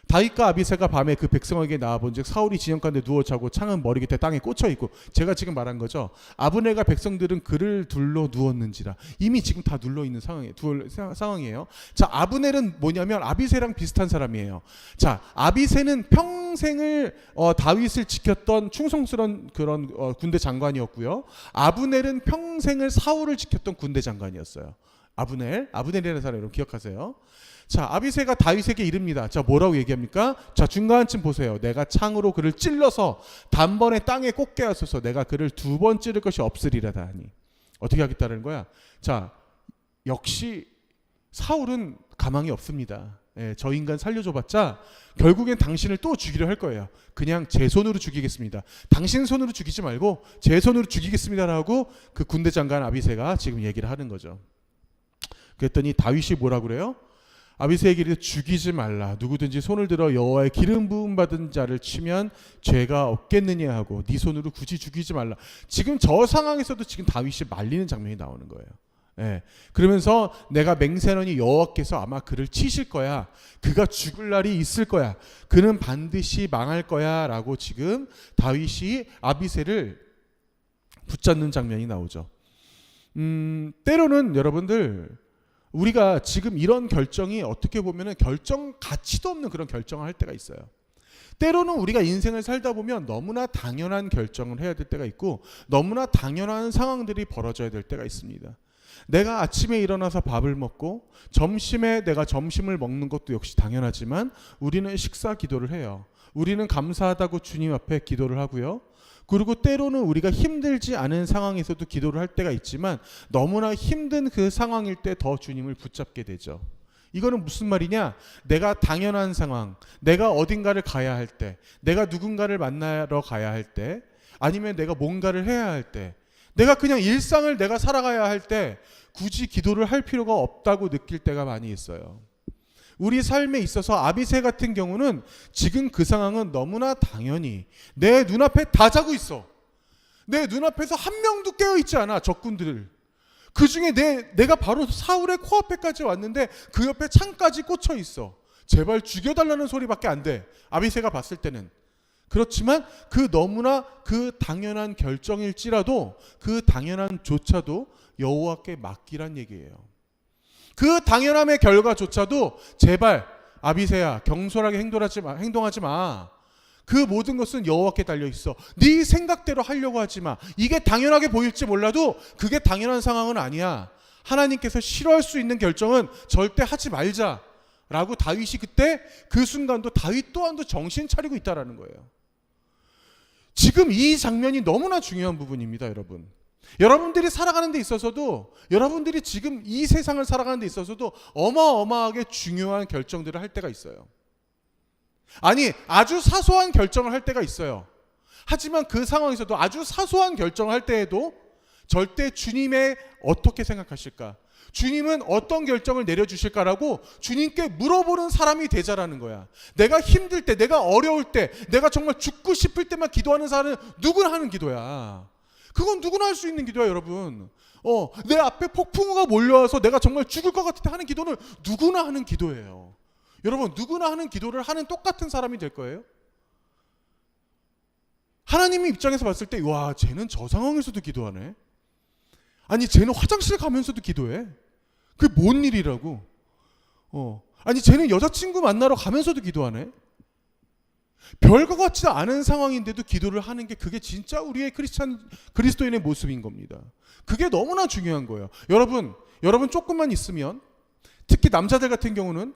다윗과 아비새가 밤에 그 백성에게 나와본즉 사울이 지형가운데 누워 자고 창은 머리 밑에 땅에 꽂혀 있고, 제가 지금 말한 거죠. 아브넬과 백성들은 그를 둘러 누웠는지라. 이미 지금 다 눌러 있는 상황이에요. 자, 아브넬은 뭐냐면 아비새랑 비슷한 사람이에요. 자, 아비새는 평생을 다윗을 지켰던 충성스러운 그런 군대 장관이었고요. 아브넬은 평생을 사울을 지켰던 군대 장관이었어요. 아브넬이라는 사람 여러분 기억하세요. 자, 아비새가 다윗에게 이릅니다. 자, 뭐라고 얘기합니까? 자, 중간쯤 보세요. 내가 창으로 그를 찔러서 단번에 땅에 꽂게 하소서. 내가 그를 2번 찌를 것이 없으리라다 하니. 어떻게 하겠다는 거야? 자, 역시 사울은 가망이 없습니다. 저 인간 살려줘봤자 결국엔 당신을 또 죽이려 할 거예요. 그냥 제 손으로 죽이겠습니다. 당신 손으로 죽이지 말고 제 손으로 죽이겠습니다라고 그 군대 장관 아비새가 지금 얘기를 하는 거죠. 그랬더니 다윗이 뭐라고 그래요? 아비새에게 이르되 죽이지 말라. 누구든지 손을 들어 여호와의 기름 부음 받은 자를 치면 죄가 없겠느냐 하고 네 손으로 굳이 죽이지 말라. 지금 저 상황에서도 지금 다윗이 말리는 장면이 나오는 거예요. 그러면서 내가 맹세하노니 여호와께서 아마 그를 치실 거야. 그가 죽을 날이 있을 거야. 그는 반드시 망할 거야 라고 지금 다윗이 아비새를 붙잡는 장면이 나오죠. 때로는 여러분들 우리가 지금 이런 결정이 어떻게 보면 결정 가치도 없는 그런 결정을 할 때가 있어요. 때로는 우리가 인생을 살다 보면 너무나 당연한 결정을 해야 될 때가 있고 너무나 당연한 상황들이 벌어져야 될 때가 있습니다. 내가 아침에 일어나서 밥을 먹고 점심에 내가 점심을 먹는 것도 역시 당연하지만 우리는 식사 기도를 해요. 우리는 감사하다고 주님 앞에 기도를 하고요. 그리고 때로는 우리가 힘들지 않은 상황에서도 기도를 할 때가 있지만 너무나 힘든 그 상황일 때 더 주님을 붙잡게 되죠. 이거는 무슨 말이냐? 내가 당연한 상황, 내가 어딘가를 가야 할 때, 내가 누군가를 만나러 가야 할 때, 아니면 내가 뭔가를 해야 할 때, 내가 그냥 일상을 내가 살아가야 할 때 굳이 기도를 할 필요가 없다고 느낄 때가 많이 있어요. 우리 삶에 있어서 아비새 같은 경우는 지금 그 상황은 너무나 당연히 내 눈앞에 다 자고 있어. 내 눈앞에서 한 명도 깨어있지 않아. 적군들. 그 중에 내가 바로 사울의 코앞에까지 왔는데 그 옆에 창까지 꽂혀 있어. 제발 죽여달라는 소리밖에 안 돼. 아비새가 봤을 때는. 그렇지만 그 너무나 그 당연한 결정일지라도 그 당연한 조차도 여호와께 맡기란 얘기예요. 그 당연함의 결과조차도 제발 아비새야 경솔하게 행동하지 마. 그 모든 것은 여호와께 달려 있어. 네 생각대로 하려고 하지 마. 이게 당연하게 보일지 몰라도 그게 당연한 상황은 아니야. 하나님께서 싫어할 수 있는 결정은 절대 하지 말자라고 다윗이 그때 그 순간도 다윗 또한도 정신 차리고 있다라는 거예요. 지금 이 장면이 너무나 중요한 부분입니다, 여러분. 여러분들이 살아가는 데 있어서도, 여러분들이 지금 이 세상을 살아가는 데 있어서도 어마어마하게 중요한 결정들을 할 때가 있어요. 아니, 아주 사소한 결정을 할 때가 있어요. 하지만 그 상황에서도 아주 사소한 결정을 할 때에도 절대 주님의 어떻게 생각하실까? 주님은 어떤 결정을 내려주실까라고 주님께 물어보는 사람이 되자라는 거야. 내가 힘들 때, 내가 어려울 때, 내가 정말 죽고 싶을 때만 기도하는 사람은 누구나 하는 기도야. 그건 누구나 할 수 있는 기도야, 여러분. 내 앞에 폭풍우가 몰려와서 내가 정말 죽을 것 같을 때 하는 기도는 누구나 하는 기도예요. 여러분, 누구나 하는 기도를 하는 똑같은 사람이 될 거예요? 하나님의 입장에서 봤을 때, 와, 쟤는 저 상황에서도 기도하네. 아니, 쟤는 화장실 가면서도 기도해. 그게 뭔 일이라고? 아니, 쟤는 여자친구 만나러 가면서도 기도하네. 별거 같지 않은 상황인데도 기도를 하는 게 그게 진짜 우리의 그리스도인의 모습인 겁니다. 그게 너무나 중요한 거예요. 여러분 조금만 있으면, 특히 남자들 같은 경우는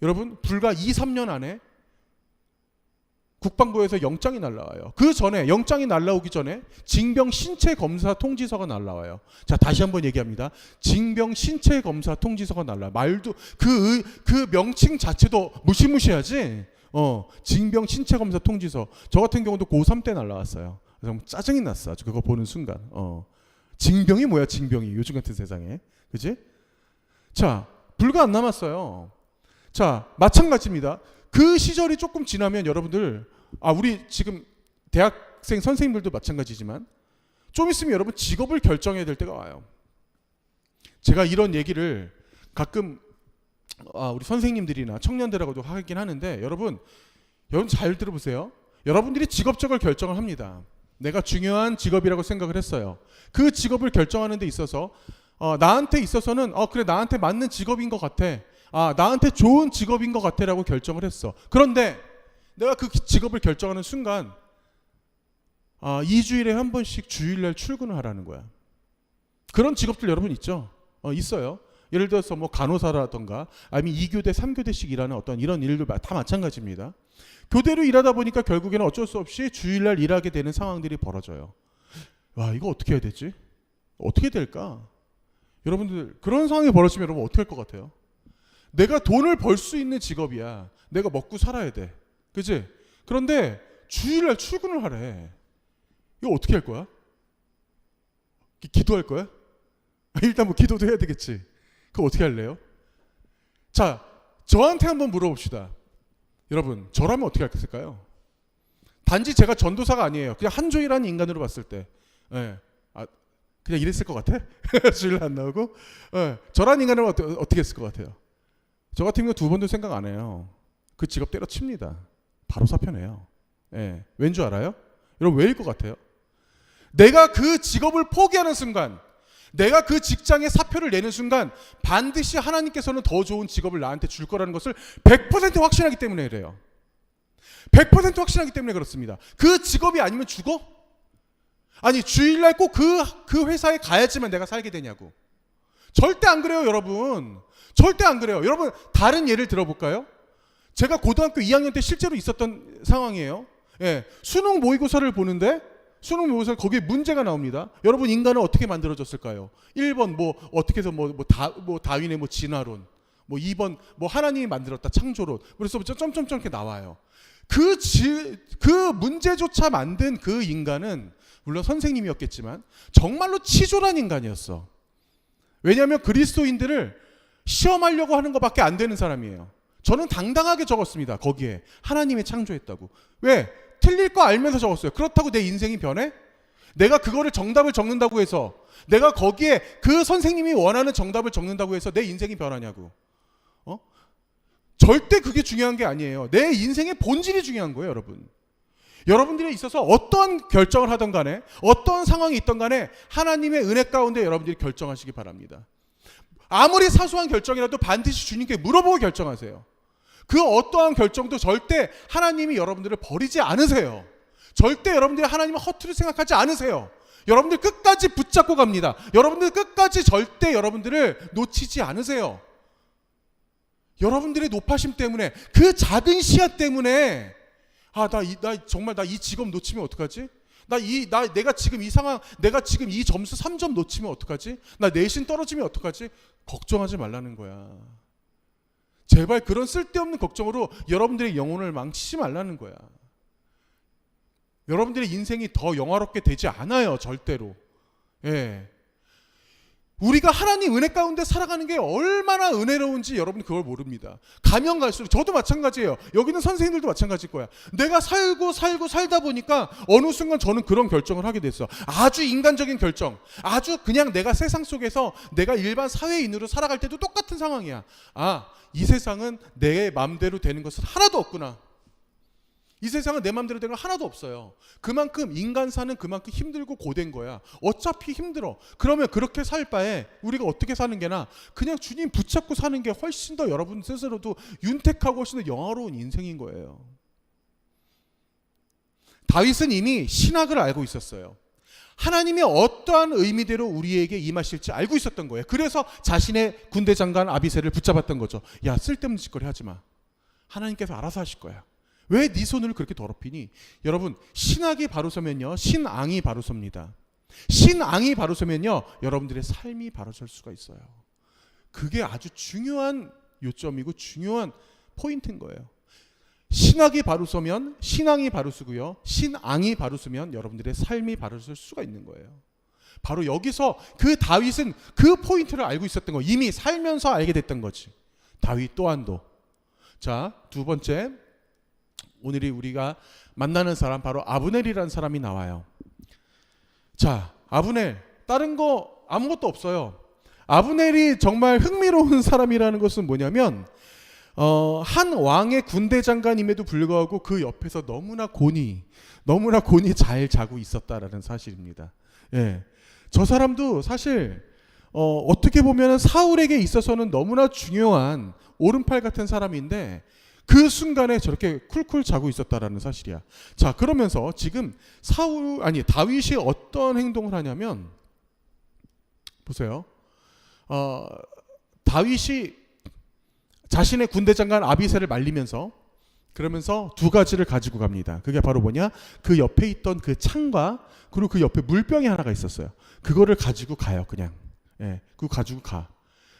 여러분 불과 2-3년 안에 국방부에서 영장이 날라와요. 그 전에 영장이 날라오기 전에 징병 신체 검사 통지서가 날라와요. 자, 다시 한번 얘기합니다. 징병 신체 검사 통지서가 날라와요. 말도 그 명칭 자체도 무시무시하지. 징병 신체 검사 통지서. 저 같은 경우도 고3 때 날라왔어요. 그래서 짜증이 났어. 아주 그거 보는 순간. 징병이 뭐야, 징병이. 요즘 같은 세상에. 그지? 자, 불과 안 남았어요. 자, 마찬가지입니다. 그 시절이 조금 지나면 여러분들, 우리 지금 대학생 선생님들도 마찬가지지만 좀 있으면 여러분 직업을 결정해야 될 때가 와요. 제가 이런 얘기를 가끔 우리 선생님들이나 청년들하고도 하긴 하는데, 여러분 잘 들어보세요. 여러분들이 직업적을 결정을 합니다. 내가 중요한 직업이라고 생각을 했어요. 그 직업을 결정하는 데 있어서 나한테 있어서는 그래, 나한테 맞는 직업인 것 같아. 나한테 좋은 직업인 것 같아 라고 결정을 했어. 그런데 내가 그 직업을 결정하는 순간 2주일에 한 번씩 주일날 출근을 하라는 거야. 그런 직업들 여러분 있죠? 있어요. 예를 들어서 뭐 간호사라던가 아니면 2교대 3교대씩 일하는 어떤 이런 일들 다 마찬가지입니다. 교대로 일하다 보니까 결국에는 어쩔 수 없이 주일날 일하게 되는 상황들이 벌어져요. 와, 이거 어떻게 해야 되지? 어떻게 될까? 여러분들 그런 상황이 벌어지면 여러분 어떻게 할 것 같아요? 내가 돈을 벌 수 있는 직업이야. 내가 먹고 살아야 돼. 그치? 그런데 주일날 출근을 하래. 이거 어떻게 할 거야? 기도할 거야? 일단 뭐 기도도 해야 되겠지. 그거 어떻게 할래요? 자, 저한테 한번 물어봅시다. 여러분, 저라면 어떻게 했을까요? 단지 제가 전도사가 아니에요. 그냥 한조이라는 인간으로 봤을 때, 그냥 이랬을 것 같아? 주일 안 나오고? 저라는 인간으로 어떻게 했을 것 같아요? 저 같은 경우 2번도 생각 안 해요. 그 직업 때려칩니다. 바로 사표내요. 왠 줄 알아요? 여러분, 왜일 것 같아요? 내가 그 직업을 포기하는 순간, 내가 그 직장에 사표를 내는 순간 반드시 하나님께서는 더 좋은 직업을 나한테 줄 거라는 것을 100% 확신하기 때문에 그래요. 100% 확신하기 때문에 그렇습니다. 그 직업이 아니면 죽어? 아니, 주일날 꼭 그 회사에 가야지만 내가 살게 되냐고. 절대 안 그래요, 여러분. 절대 안 그래요. 여러분, 다른 예를 들어볼까요? 제가 고등학교 2학년 때 실제로 있었던 상황이에요. 예, 수능 모의고사를 보는데 수능 모의고사 거기에 문제가 나옵니다. 여러분, 인간은 어떻게 만들어졌을까요? 1번 뭐 어떻게 해서 다윈의 뭐 진화론, 뭐 2번 뭐 하나님이 만들었다 창조론. 그래서 점점점 이렇게 나와요. 그 문제조차 만든 그 인간은 물론 선생님이었겠지만 정말로 치졸한 인간이었어. 왜냐하면 그리스도인들을 시험하려고 하는 것밖에 안 되는 사람이에요. 저는 당당하게 적었습니다. 거기에 하나님이 창조했다고. 왜? 틀릴 거 알면서 적었어요. 그렇다고 내 인생이 변해? 내가 그거를 정답을 적는다고 해서, 내가 거기에 그 선생님이 원하는 정답을 적는다고 해서 내 인생이 변하냐고. 절대 그게 중요한 게 아니에요. 내 인생의 본질이 중요한 거예요, 여러분. 여러분들이 있어서 어떤 결정을 하던 간에, 어떤 상황이 있던 간에 하나님의 은혜 가운데 여러분들이 결정하시기 바랍니다. 아무리 사소한 결정이라도 반드시 주님께 물어보고 결정하세요. 그 어떠한 결정도 절대 하나님이 여러분들을 버리지 않으세요. 절대 여러분들이 하나님을 허투루 생각하지 않으세요. 여러분들 끝까지 붙잡고 갑니다. 여러분들 끝까지 절대 여러분들을 놓치지 않으세요. 여러분들의 높아심 때문에, 그 작은 씨앗 때문에, 나 이 직업 놓치면 어떡하지? 내가 지금 이 상황, 내가 지금 이 점수 3점 놓치면 어떡하지? 나 내신 떨어지면 어떡하지? 걱정하지 말라는 거야. 제발 그런 쓸데없는 걱정으로 여러분들의 영혼을 망치지 말라는 거야. 여러분들의 인생이 더 영화롭게 되지 않아요, 절대로. 예. 우리가 하나님 은혜 가운데 살아가는 게 얼마나 은혜로운지 여러분 그걸 모릅니다. 가면 갈수록, 저도 마찬가지예요. 여기는 선생님들도 마찬가지일 거야. 내가 살다 보니까 어느 순간 저는 그런 결정을 하게 됐어. 아주 인간적인 결정, 아주 그냥 내가 세상 속에서 내가 일반 사회인으로 살아갈 때도 똑같은 상황이야. 이 세상은 내 마음대로 되는 것은 하나도 없구나. 이 세상은 내 마음대로 되는 거 하나도 없어요. 그만큼 인간사는 그만큼 힘들고 고된 거야. 어차피 힘들어. 그러면 그렇게 살 바에 우리가 어떻게 사는 게나 그냥 주님 붙잡고 사는 게 훨씬 더 여러분 스스로도 윤택하고 훨씬 더 영화로운 인생인 거예요. 다윗은 이미 신학을 알고 있었어요. 하나님이 어떠한 의미대로 우리에게 임하실지 알고 있었던 거예요. 그래서 자신의 군대 장관 아비새를 붙잡았던 거죠. 야, 쓸데없는 짓거리 하지 마. 하나님께서 알아서 하실 거야. 왜 네 손을 그렇게 더럽히니? 여러분, 신학이 바로 서면요, 신앙이 바로 섭니다. 신앙이 바로 서면요, 여러분들의 삶이 바로 설 수가 있어요. 그게 아주 중요한 요점이고 중요한 포인트인 거예요. 신학이 바로 서면 신앙이 바로 서고요, 신앙이 바로 서면 여러분들의 삶이 바로 설 수가 있는 거예요. 바로 여기서 그 다윗은 그 포인트를 알고 있었던 거예요. 이미 살면서 알게 됐던 거지. 다윗 또한도. 자, 두 번째, 오늘이 우리가 만나는 사람, 바로 아브넬이라는 사람이 나와요. 자, 아브넬, 다른 거 아무것도 없어요. 아브넬이 정말 흥미로운 사람이라는 것은 뭐냐면, 한 왕의 군대 장관임에도 불구하고 그 옆에서 너무나 곤히 잘 자고 있었다라는 사실입니다. 예, 저 사람도 사실 어떻게 보면 사울에게 있어서는 너무나 중요한 오른팔 같은 사람인데, 그 순간에 저렇게 쿨쿨 자고 있었다라는 사실이야. 자, 그러면서 지금 다윗이 어떤 행동을 하냐면, 보세요. 다윗이 자신의 군대 장관 아비새를 말리면서, 그러면서 두 가지를 가지고 갑니다. 그게 바로 뭐냐? 그 옆에 있던 그 창과, 그리고 그 옆에 물병이 하나가 있었어요. 그거를 가지고 가요, 그냥. 예, 그거 가지고 가.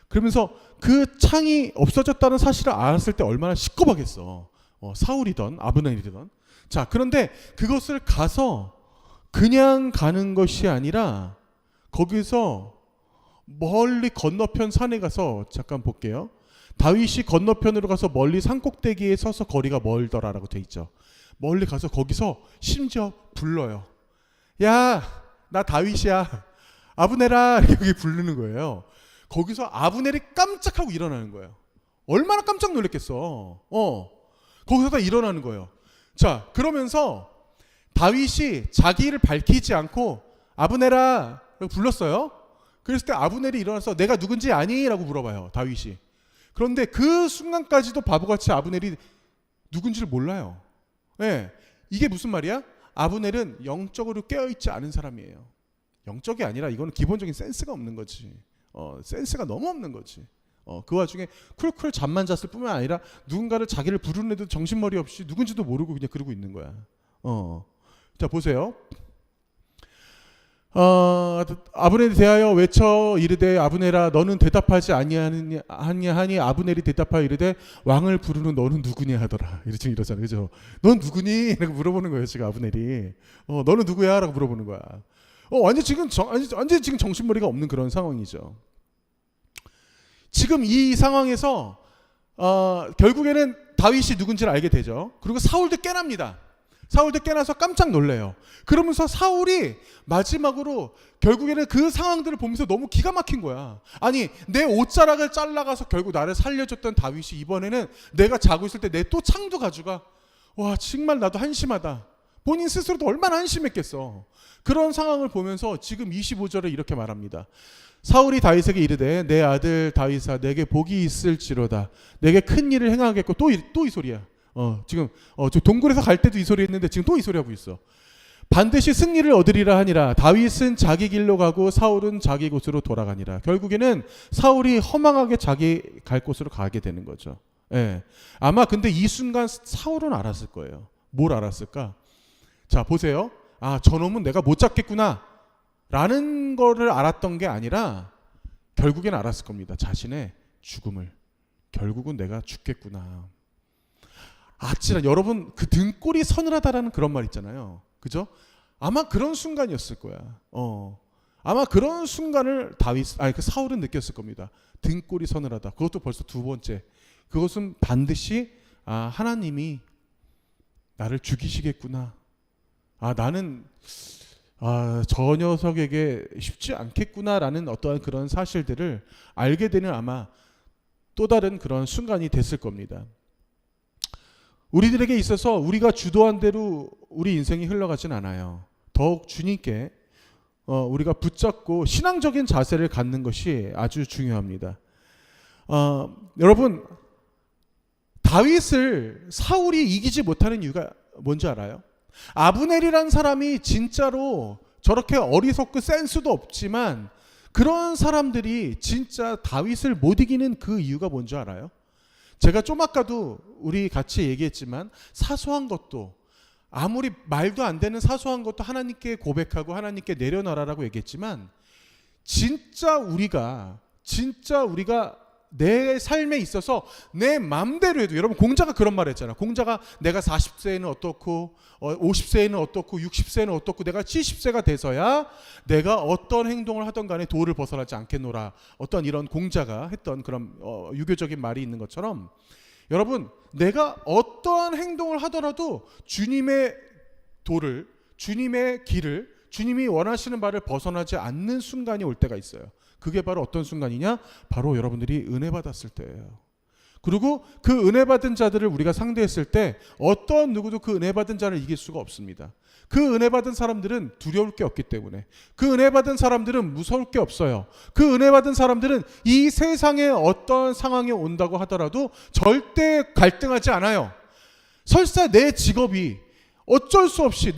그러면서 그 창이 없어졌다는 사실을 알았을 때 얼마나 시끄럽겠어. 사울이든 아브넬이든. 자, 그런데 그것을 가서 그냥 가는 것이 아니라 거기서 멀리 건너편 산에 가서, 잠깐 볼게요. 다윗이 건너편으로 가서 멀리 산꼭대기에 서서 거리가 멀더라라고 돼 있죠. 멀리 가서 거기서 심지어 불러요. 야, 나 다윗이야. 아브넬아, 이렇게 부르는 거예요. 거기서 아브넬이 깜짝하고 일어나는 거예요. 얼마나 깜짝 놀랐겠어. 거기서 다 일어나는 거예요. 자, 그러면서 다윗이 자기를 밝히지 않고 아브넬아 라고 불렀어요. 그랬을 때 아브넬이 일어나서 내가 누군지 아니? 라고 물어봐요, 다윗이. 그런데 그 순간까지도 바보같이 아브넬이 누군지를 몰라요. 네, 이게 무슨 말이야? 아브넬은 영적으로 깨어있지 않은 사람이에요. 영적이 아니라 이거는 기본적인 센스가 없는 거지. 센스가 너무 없는 거지. 그 와중에 쿨쿨 잠만 잤을 뿐만 아니라 누군가를 자기를 부르는 애도 정신머리 없이 누군지도 모르고 그냥 그러고 있는 거야. 자 보세요. 아브넬이 대하여 외쳐 이르되 아브넬아 너는 대답하지 아니하니 아브넬이 대답하여 이르되 왕을 부르는 너는 누구냐 하더라. 지금 이러잖아요, 그죠? 넌 누구니? 라고 물어보는 거예요, 지금 아브넬이. 너는 누구야? 라고 물어보는 거야. 완전 지금 정신머리가 없는 그런 상황이죠. 지금 이 상황에서 결국에는 다윗이 누군지를 알게 되죠. 그리고 사울도 깨납니다. 사울도 깨나서 깜짝 놀래요. 그러면서 사울이 마지막으로 결국에는 그 상황들을 보면서 너무 기가 막힌 거야. 아니 내 옷자락을 잘라가서 결국 나를 살려줬던 다윗이 이번에는 내가 자고 있을 때 내 또 창도 가져가. 와 정말 나도 한심하다. 본인 스스로도 얼마나 한심했겠어. 그런 상황을 보면서 지금 25절에 이렇게 말합니다. 사울이 다윗에게 이르되 내 아들 다윗아 내게 복이 있을지로다. 내게 큰 일을 행하겠고 또 이 소리야. 지금 저 동굴에서 갈 때도 이 소리 했는데 지금 또 이 소리 하고 있어. 반드시 승리를 얻으리라 하니라. 다윗은 자기 길로 가고 사울은 자기 곳으로 돌아가니라. 결국에는 사울이 허망하게 자기 갈 곳으로 가게 되는 거죠. 예. 아마 근데 이 순간 사울은 알았을 거예요. 뭘 알았을까? 자 보세요. 저놈은 내가 못 잡겠구나 라는 거를 알았던 게 아니라 결국엔 알았을 겁니다. 자신의 죽음을. 결국은 내가 죽겠구나. 아찔한 여러분 그 등골이 서늘하다라는 그런 말 있잖아요. 그죠? 아마 그런 순간이었을 거야. 아마 그런 순간을 그 사울은 느꼈을 겁니다. 등골이 서늘하다. 그것도 벌써 두 번째. 그것은 반드시 하나님이 나를 죽이시겠구나. 나는 저 녀석에게 쉽지 않겠구나라는 어떠한 그런 사실들을 알게 되는 아마 또 다른 그런 순간이 됐을 겁니다. 우리들에게 있어서 우리가 주도한 대로 우리 인생이 흘러가진 않아요. 더욱 주님께 우리가 붙잡고 신앙적인 자세를 갖는 것이 아주 중요합니다. 여러분 다윗을 사울이 이기지 못하는 이유가 뭔지 알아요? 아브넬이란 사람이 진짜로 저렇게 어리석고 센스도 없지만 그런 사람들이 진짜 다윗을 못 이기는 그 이유가 뭔지 알아요? 제가 좀 아까도 우리 같이 얘기했지만 사소한 것도 아무리 말도 안 되는 사소한 것도 하나님께 고백하고 하나님께 내려놔라라고 얘기했지만 진짜 우리가 내 삶에 있어서 내 맘대로 해도 여러분 공자가 그런 말 했잖아. 공자가 내가 40세에는 어떻고 50세에는 어떻고 60세에는 어떻고 내가 70세가 돼서야 내가 어떤 행동을 하던 간에 도를 벗어나지 않겠노라. 어떤 이런 공자가 했던 그런 유교적인 말이 있는 것처럼 여러분 내가 어떠한 행동을 하더라도 주님의 도를 주님의 길을 주님이 원하시는 바를 벗어나지 않는 순간이 올 때가 있어요. 그게 바로 어떤 순간이냐? 바로 여러분들이 은혜 받았을 때예요. 그리고 그 은혜 받은 자들을 우리가 상대했을 때 어떤 누구도 그 은혜 받은 자를 이길 수가 없습니다. 그 은혜 받은 사람들은 두려울 게 없기 때문에 그 은혜 받은 사람들은 무서울 게 없어요. 그 은혜 받은 사람들은 이 세상에 어떤 상황이 온다고 하더라도 절대 갈등하지 않아요. 설사 내 직업이 어쩔 수 없이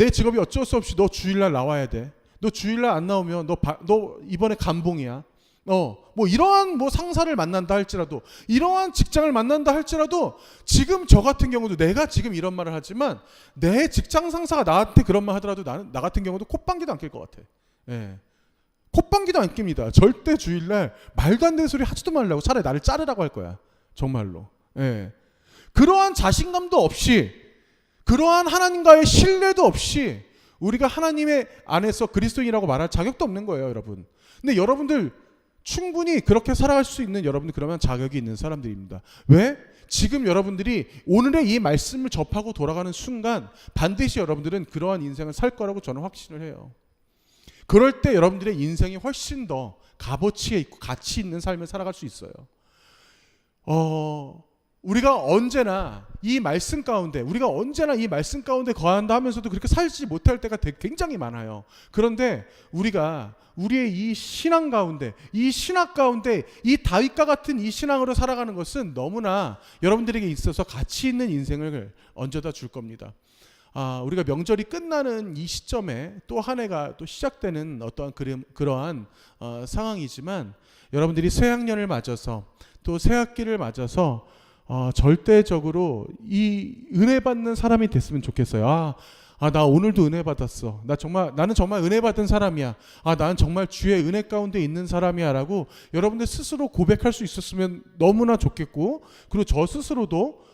너 주일날 나와야 돼. 너 주일날 안 나오면 너 이번에 감봉이야. 뭐 이러한 상사를 만난다 할지라도 이러한 직장을 만난다 할지라도 지금 저 같은 경우도 내가 지금 이런 말을 하지만 내 직장 상사가 나한테 그런 말 하더라도 나 같은 경우도 콧방귀도 안 낄 것 같아. 예. 콧방귀도 안 낍니다. 절대 주일날 말도 안 되는 소리 하지도 말라고 차라리 나를 자르라고 할 거야. 정말로. 예. 그러한 자신감도 없이 그러한 하나님과의 신뢰도 없이 우리가 하나님의 안에서 그리스도인이라고 말할 자격도 없는 거예요, 여러분. 근데 여러분들 충분히 그렇게 살아갈 수 있는 여러분들 그러면 자격이 있는 사람들입니다. 왜? 지금 여러분들이 오늘의 이 말씀을 접하고 돌아가는 순간 반드시 여러분들은 그러한 인생을 살 거라고 저는 확신을 해요. 그럴 때 여러분들의 인생이 훨씬 더 값어치에 있고 가치 있는 삶을 살아갈 수 있어요. 우리가 언제나 이 말씀 가운데 거한다 하면서도 그렇게 살지 못할 때가 굉장히 많아요. 그런데 우리가 우리의 이 신앙 가운데 이 다윗과 같은 이 신앙으로 살아가는 것은 너무나 여러분들에게 있어서 가치 있는 인생을 얹어다 줄 겁니다. 우리가 명절이 끝나는 이 시점에 또 한 해가 또 시작되는 어떠한 그러한 상황이지만 여러분들이 새학년을 맞아서 또 새학기를 맞아서 절대적으로 이 은혜 받는 사람이 됐으면 좋겠어요. 나 오늘도 은혜 받았어. 나는 정말 은혜 받은 사람이야. 나는 정말 주의 은혜 가운데 있는 사람이야라고 여러분들 스스로 고백할 수 있었으면 너무나 좋겠고, 그리고 저 스스로도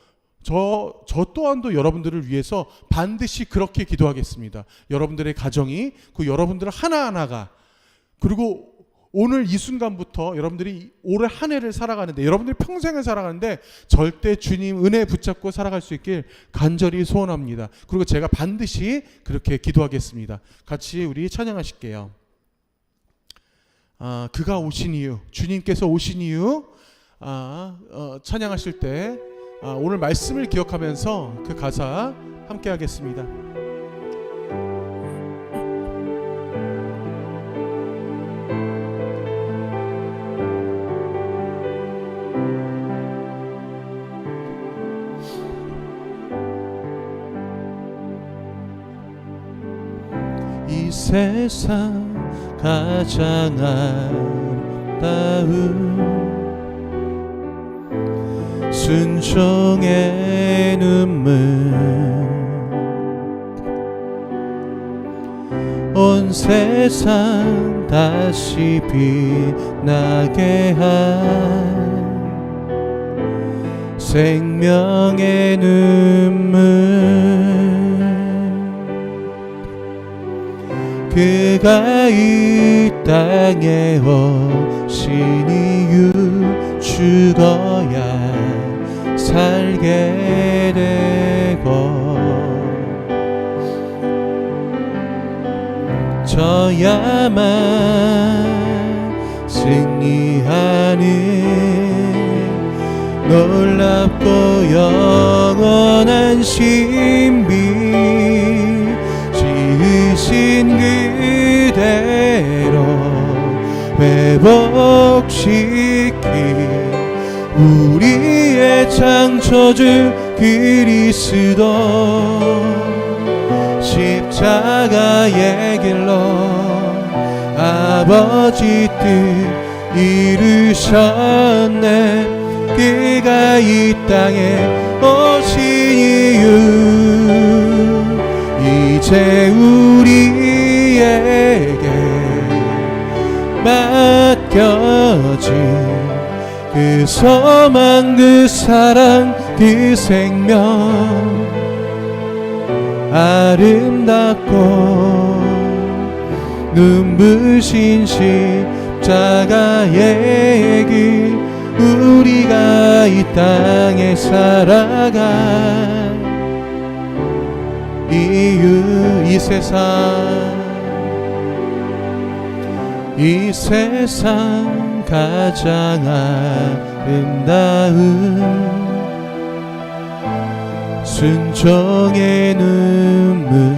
저 또한도 여러분들을 위해서 반드시 그렇게 기도하겠습니다. 여러분들의 가정이, 그 여러분들 하나하나가, 그리고 오늘 이 순간부터 여러분들이 올해 한 해를 살아가는데, 여러분들이 평생을 살아가는데 절대 주님 은혜 붙잡고 살아갈 수 있길 간절히 소원합니다. 그리고 제가 반드시 그렇게 기도하겠습니다. 같이 우리 찬양하실게요. 그가 오신 이유, 주님께서 오신 이유, 찬양하실 때 오늘 말씀을 기억하면서 그 가사 함께 하겠습니다. 이 세상 가장 아름다운 순종의 눈물, 온 세상 다시 빛나게 한 생명의 눈물, 그가 이 땅에 오신 이유, 죽어야 살게 되고 저야만 승리하는 놀랍고 영원한 신비, 지으신 그대로 회복시킨 우리의 창조주 그리스도, 십자가의 길로 아버지 뜻 이루셨네. 그가 이 땅에 오신 이유, 이제 우리에게 맡겨진 그 소망, 그 사랑, 그 생명, 아름답고 눈부신 십자가의 길, 우리가 이 땅에 살아갈 이유, 이 세상 가장 아름다운 순종의 눈물,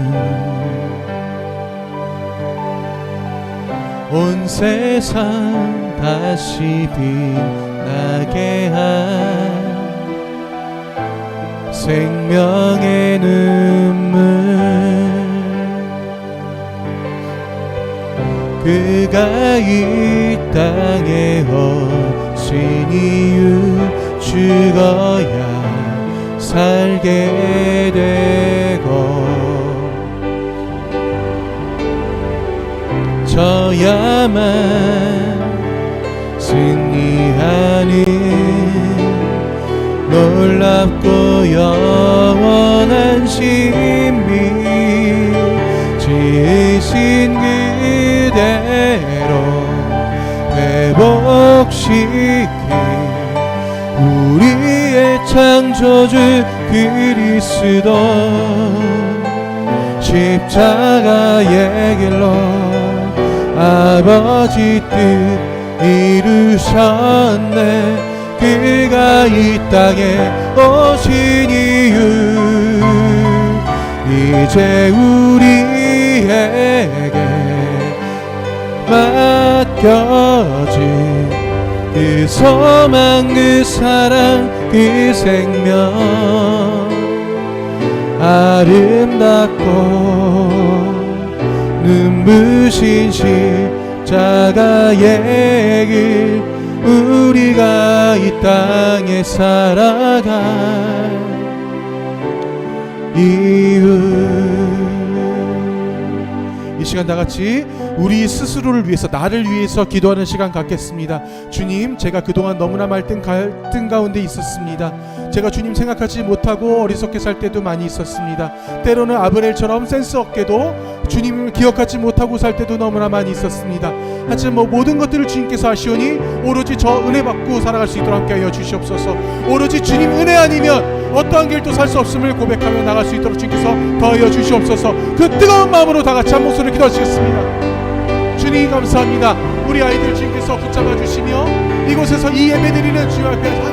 온 세상 다시 빛나게 한 생명의 눈물, 그가 이 땅에 오신 이유, 죽어야 살게 되고 저야만 승리하는 놀랍고 영원한 신비, 지으신 그대로 회복시킨 우리의 창조주 그리스도, 십자가의 길로 아버지 뜻 이루셨네. 그가 이 땅에 오신 이유, 이제 우리에게 맡겨진 그 소망, 그 사랑, 그 생명, 아름답고 눈부신 십자가의 길 우리가 이 땅에 살아갈 이유. 이 시간 다 같이 우리 스스로를 위해서, 나를 위해서 기도하는 시간 갖겠습니다. 주님, 제가 그동안 너무나 갈등 가운데 있었습니다. 제가 주님 생각하지 못하고 어리석게 살 때도 많이 있었습니다. 때로는 아브렐처럼 센스 없게도 주님을 기억하지 못하고 살 때도 너무나 많이 있었습니다. 하지만 모든 것들을 주님께서 아시오니 오로지 저 은혜 받고 살아갈 수 있도록 함께 하여 주시옵소서. 오로지 주님 은혜 아니면 어떠한 길도 살 수 없음을 고백하며 나갈 수 있도록 주님께서 더하여 주시옵소서. 그 뜨거운 마음으로 다 같이 한 목소리로 기도하시겠습니다. 주님 감사합니다. 우리 아이들 주님께서 붙잡아 주시며 이곳에서 이 예배드리는 주님 앞에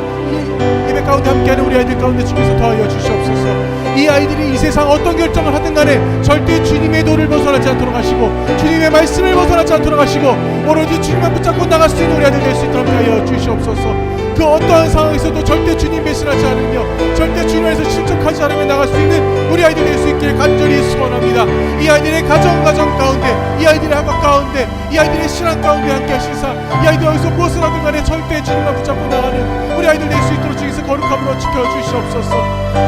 예배 가운데 함께하는 우리 아이들 가운데 주님께서 더하여 주시옵소서. 이 아이들이 이 세상 어떤 결정을 하든 간에 절대 주님의 도를 벗어나지 않도록 하시고 주님의 말씀을 벗어나지 않도록 하시고 오로지 주님만 붙잡고 나갈 수 있는 우리 아이들 될 수 있도록 하여 주시옵소서. 그 어떠한 상황에서도 절대 주님 배신하지 않으며 절대 주님에서 실족하지 않으며 나갈 수 있는 우리 아이들 될 수 있길 간절히 소원합니다. 이 아이들의 가정 가운데, 이 아이들의 학업 가운데, 이 아이들의 신앙 가운데 함께 하시사 이 아이들 어디서 무엇을 하든 간에 절대 주님만 붙잡고 나가는 우리 아이들 될 수 있도록 주님께서 거룩함으로 지켜주시옵소서.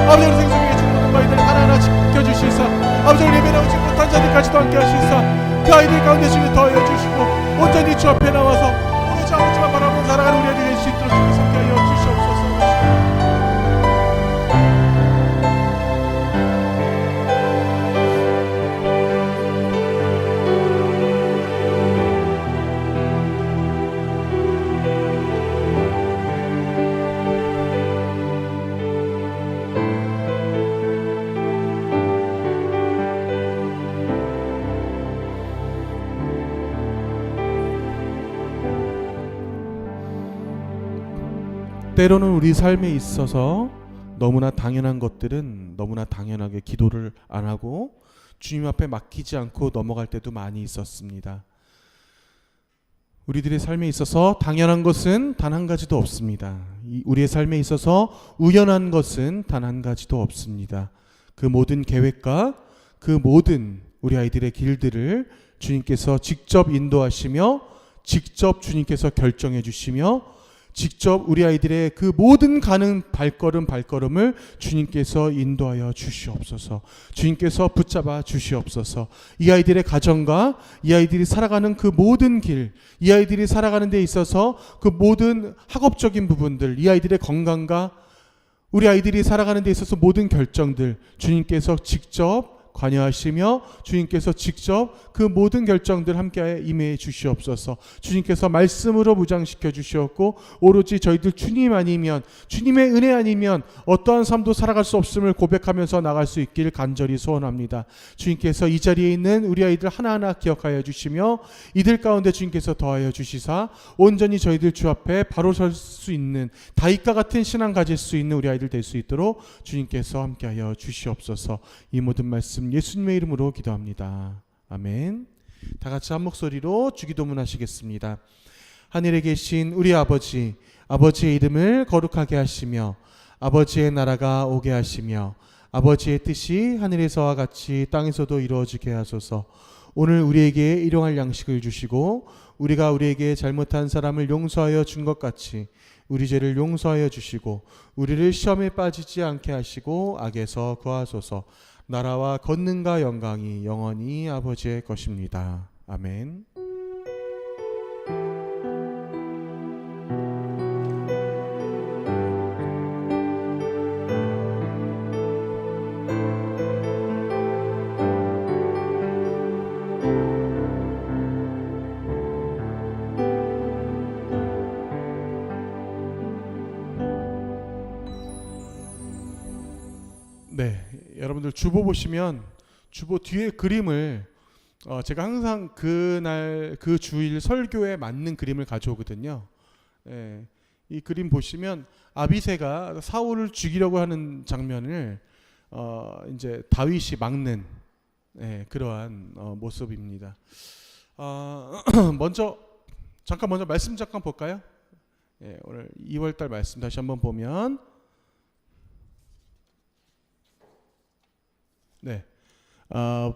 아버지 우리 생명의 중고등 아이들 하나하나 지켜주시사 아버지 우리 예배 나오지 못한 자들까지도 함께 하시사 그 아이들 가운데 주님 더하여 주시고 온전히 주 앞에 나와서 오로지 아버지만 바라보고 살아가는 우리 아이들 될 수 있도록 주님께서 함께 하여 주시옵소서. 때로는 우리 삶에 있어서 너무나 당연한 것들은 너무나 당연하게 기도를 안 하고 주님 앞에 맡기지 않고 넘어갈 때도 많이 있었습니다. 우리들의 삶에 있어서 당연한 것은 단 한 가지도 없습니다. 우리의 삶에 있어서 우연한 것은 단 한 가지도 없습니다. 그 모든 계획과 그 모든 우리 아이들의 길들을 주님께서 직접 인도하시며 직접 주님께서 결정해 주시며 직접 우리 아이들의 그 모든 가는 발걸음을 주님께서 인도하여 주시옵소서. 주님께서 붙잡아 주시옵소서. 이 아이들의 가정과 이 아이들이 살아가는 그 모든 길, 이 아이들이 살아가는 데 있어서 그 모든 학업적인 부분들, 이 아이들의 건강과 우리 아이들이 살아가는 데 있어서 모든 결정들 주님께서 직접 관여하시며 주님께서 직접 그 모든 결정들 함께 임해 주시옵소서. 주님께서 말씀으로 무장시켜 주시었고 오로지 저희들 주님 아니면 주님의 은혜 아니면 어떠한 삶도 살아갈 수 없음을 고백하면서 나갈 수 있길 간절히 소원합니다. 주님께서 이 자리에 있는 우리 아이들 하나하나 기억하여 주시며 이들 가운데 주님께서 더하여 주시사 온전히 저희들 주 앞에 바로 설 수 있는 다윗과 같은 신앙 가질 수 있는 우리 아이들 될 수 있도록 주님께서 함께하여 주시옵소서. 이 모든 말씀 예수님의 이름으로 기도합니다. 아멘. 다 같이 한 목소리로 주기도문 하시겠습니다. 하늘에 계신 우리 아버지, 아버지의 이름을 거룩하게 하시며 아버지의 나라가 오게 하시며 아버지의 뜻이 하늘에서와 같이 땅에서도 이루어지게 하소서. 오늘 우리에게 일용할 양식을 주시고 우리가 우리에게 잘못한 사람을 용서하여 준 것 같이 우리 죄를 용서하여 주시고 우리를 시험에 빠지지 않게 하시고 악에서 구하소서. 나라와 권능과 영광이 영원히 아버지의 것입니다. 아멘. 네, 여러분들 주보 보시면 주보 뒤에 그림을 제가 항상 그날 그 주일 설교에 맞는 그림을 가져오거든요. 예, 이 그림 보시면 아비새가 사울을 죽이려고 하는 장면을 이제 다윗이 막는 그러한 모습입니다. 먼저 말씀 잠깐 볼까요? 예, 오늘 2월달 말씀 다시 한번 보면 네.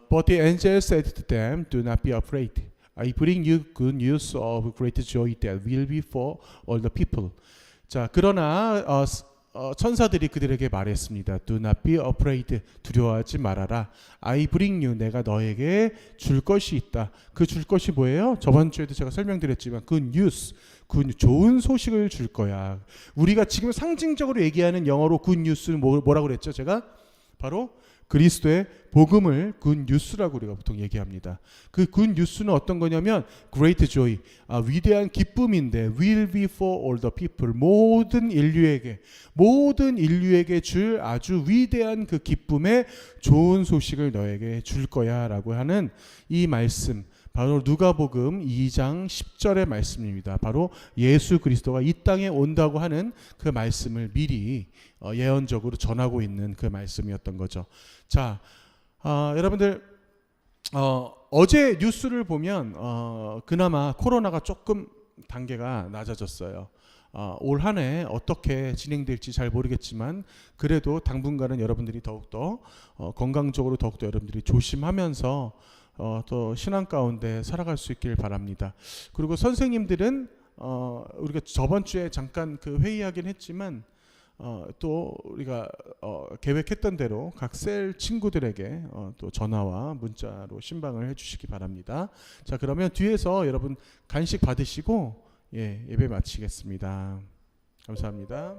But the angel said to them, "Do not be afraid. I bring you good news of great joy that will be for all the people." 자, 그러나 천사들이 그들에게 말했습니다. Do not be afraid. 두려워하지 말아라. I bring you. 내가 너에게 줄 것이 있다. 그 줄 것이 뭐예요? 저번 주에도 제가 설명드렸지만 good news. 좋은 소식을 줄 거야. 우리가 지금 상징적으로 얘기하는 영어로 good news는 뭐라고 그랬죠? 제가 바로 그리스도의 복음을 good news라고 우리가 보통 얘기합니다. 그 good news는 어떤 거냐면 great joy, 위대한 기쁨인데 will be for all the people, 모든 인류에게 줄 아주 위대한 그 기쁨의 좋은 소식을 너에게 줄 거야라고 하는 이 말씀, 바로 누가복음 2장 10절의 말씀입니다. 바로 예수 그리스도가 이 땅에 온다고 하는 그 말씀을 미리 예언적으로 전하고 있는 그 말씀이었던 거죠. 자, 여러분들 어제 뉴스를 보면 그나마 코로나가 조금 단계가 낮아졌어요. 올 한 해 어떻게 진행될지 잘 모르겠지만 그래도 당분간은 여러분들이 더욱더 건강적으로 더욱더 여러분들이 조심하면서 또 신앙 가운데 살아갈 수 있길 바랍니다. 그리고 선생님들은 우리가 저번 주에 잠깐 그 회의하긴 했지만 또 우리가 계획했던 대로 각 셀 친구들에게 또 전화와 문자로 신방을 해주시기 바랍니다. 자, 그러면 뒤에서 여러분 간식 받으시고 예배 마치겠습니다. 감사합니다.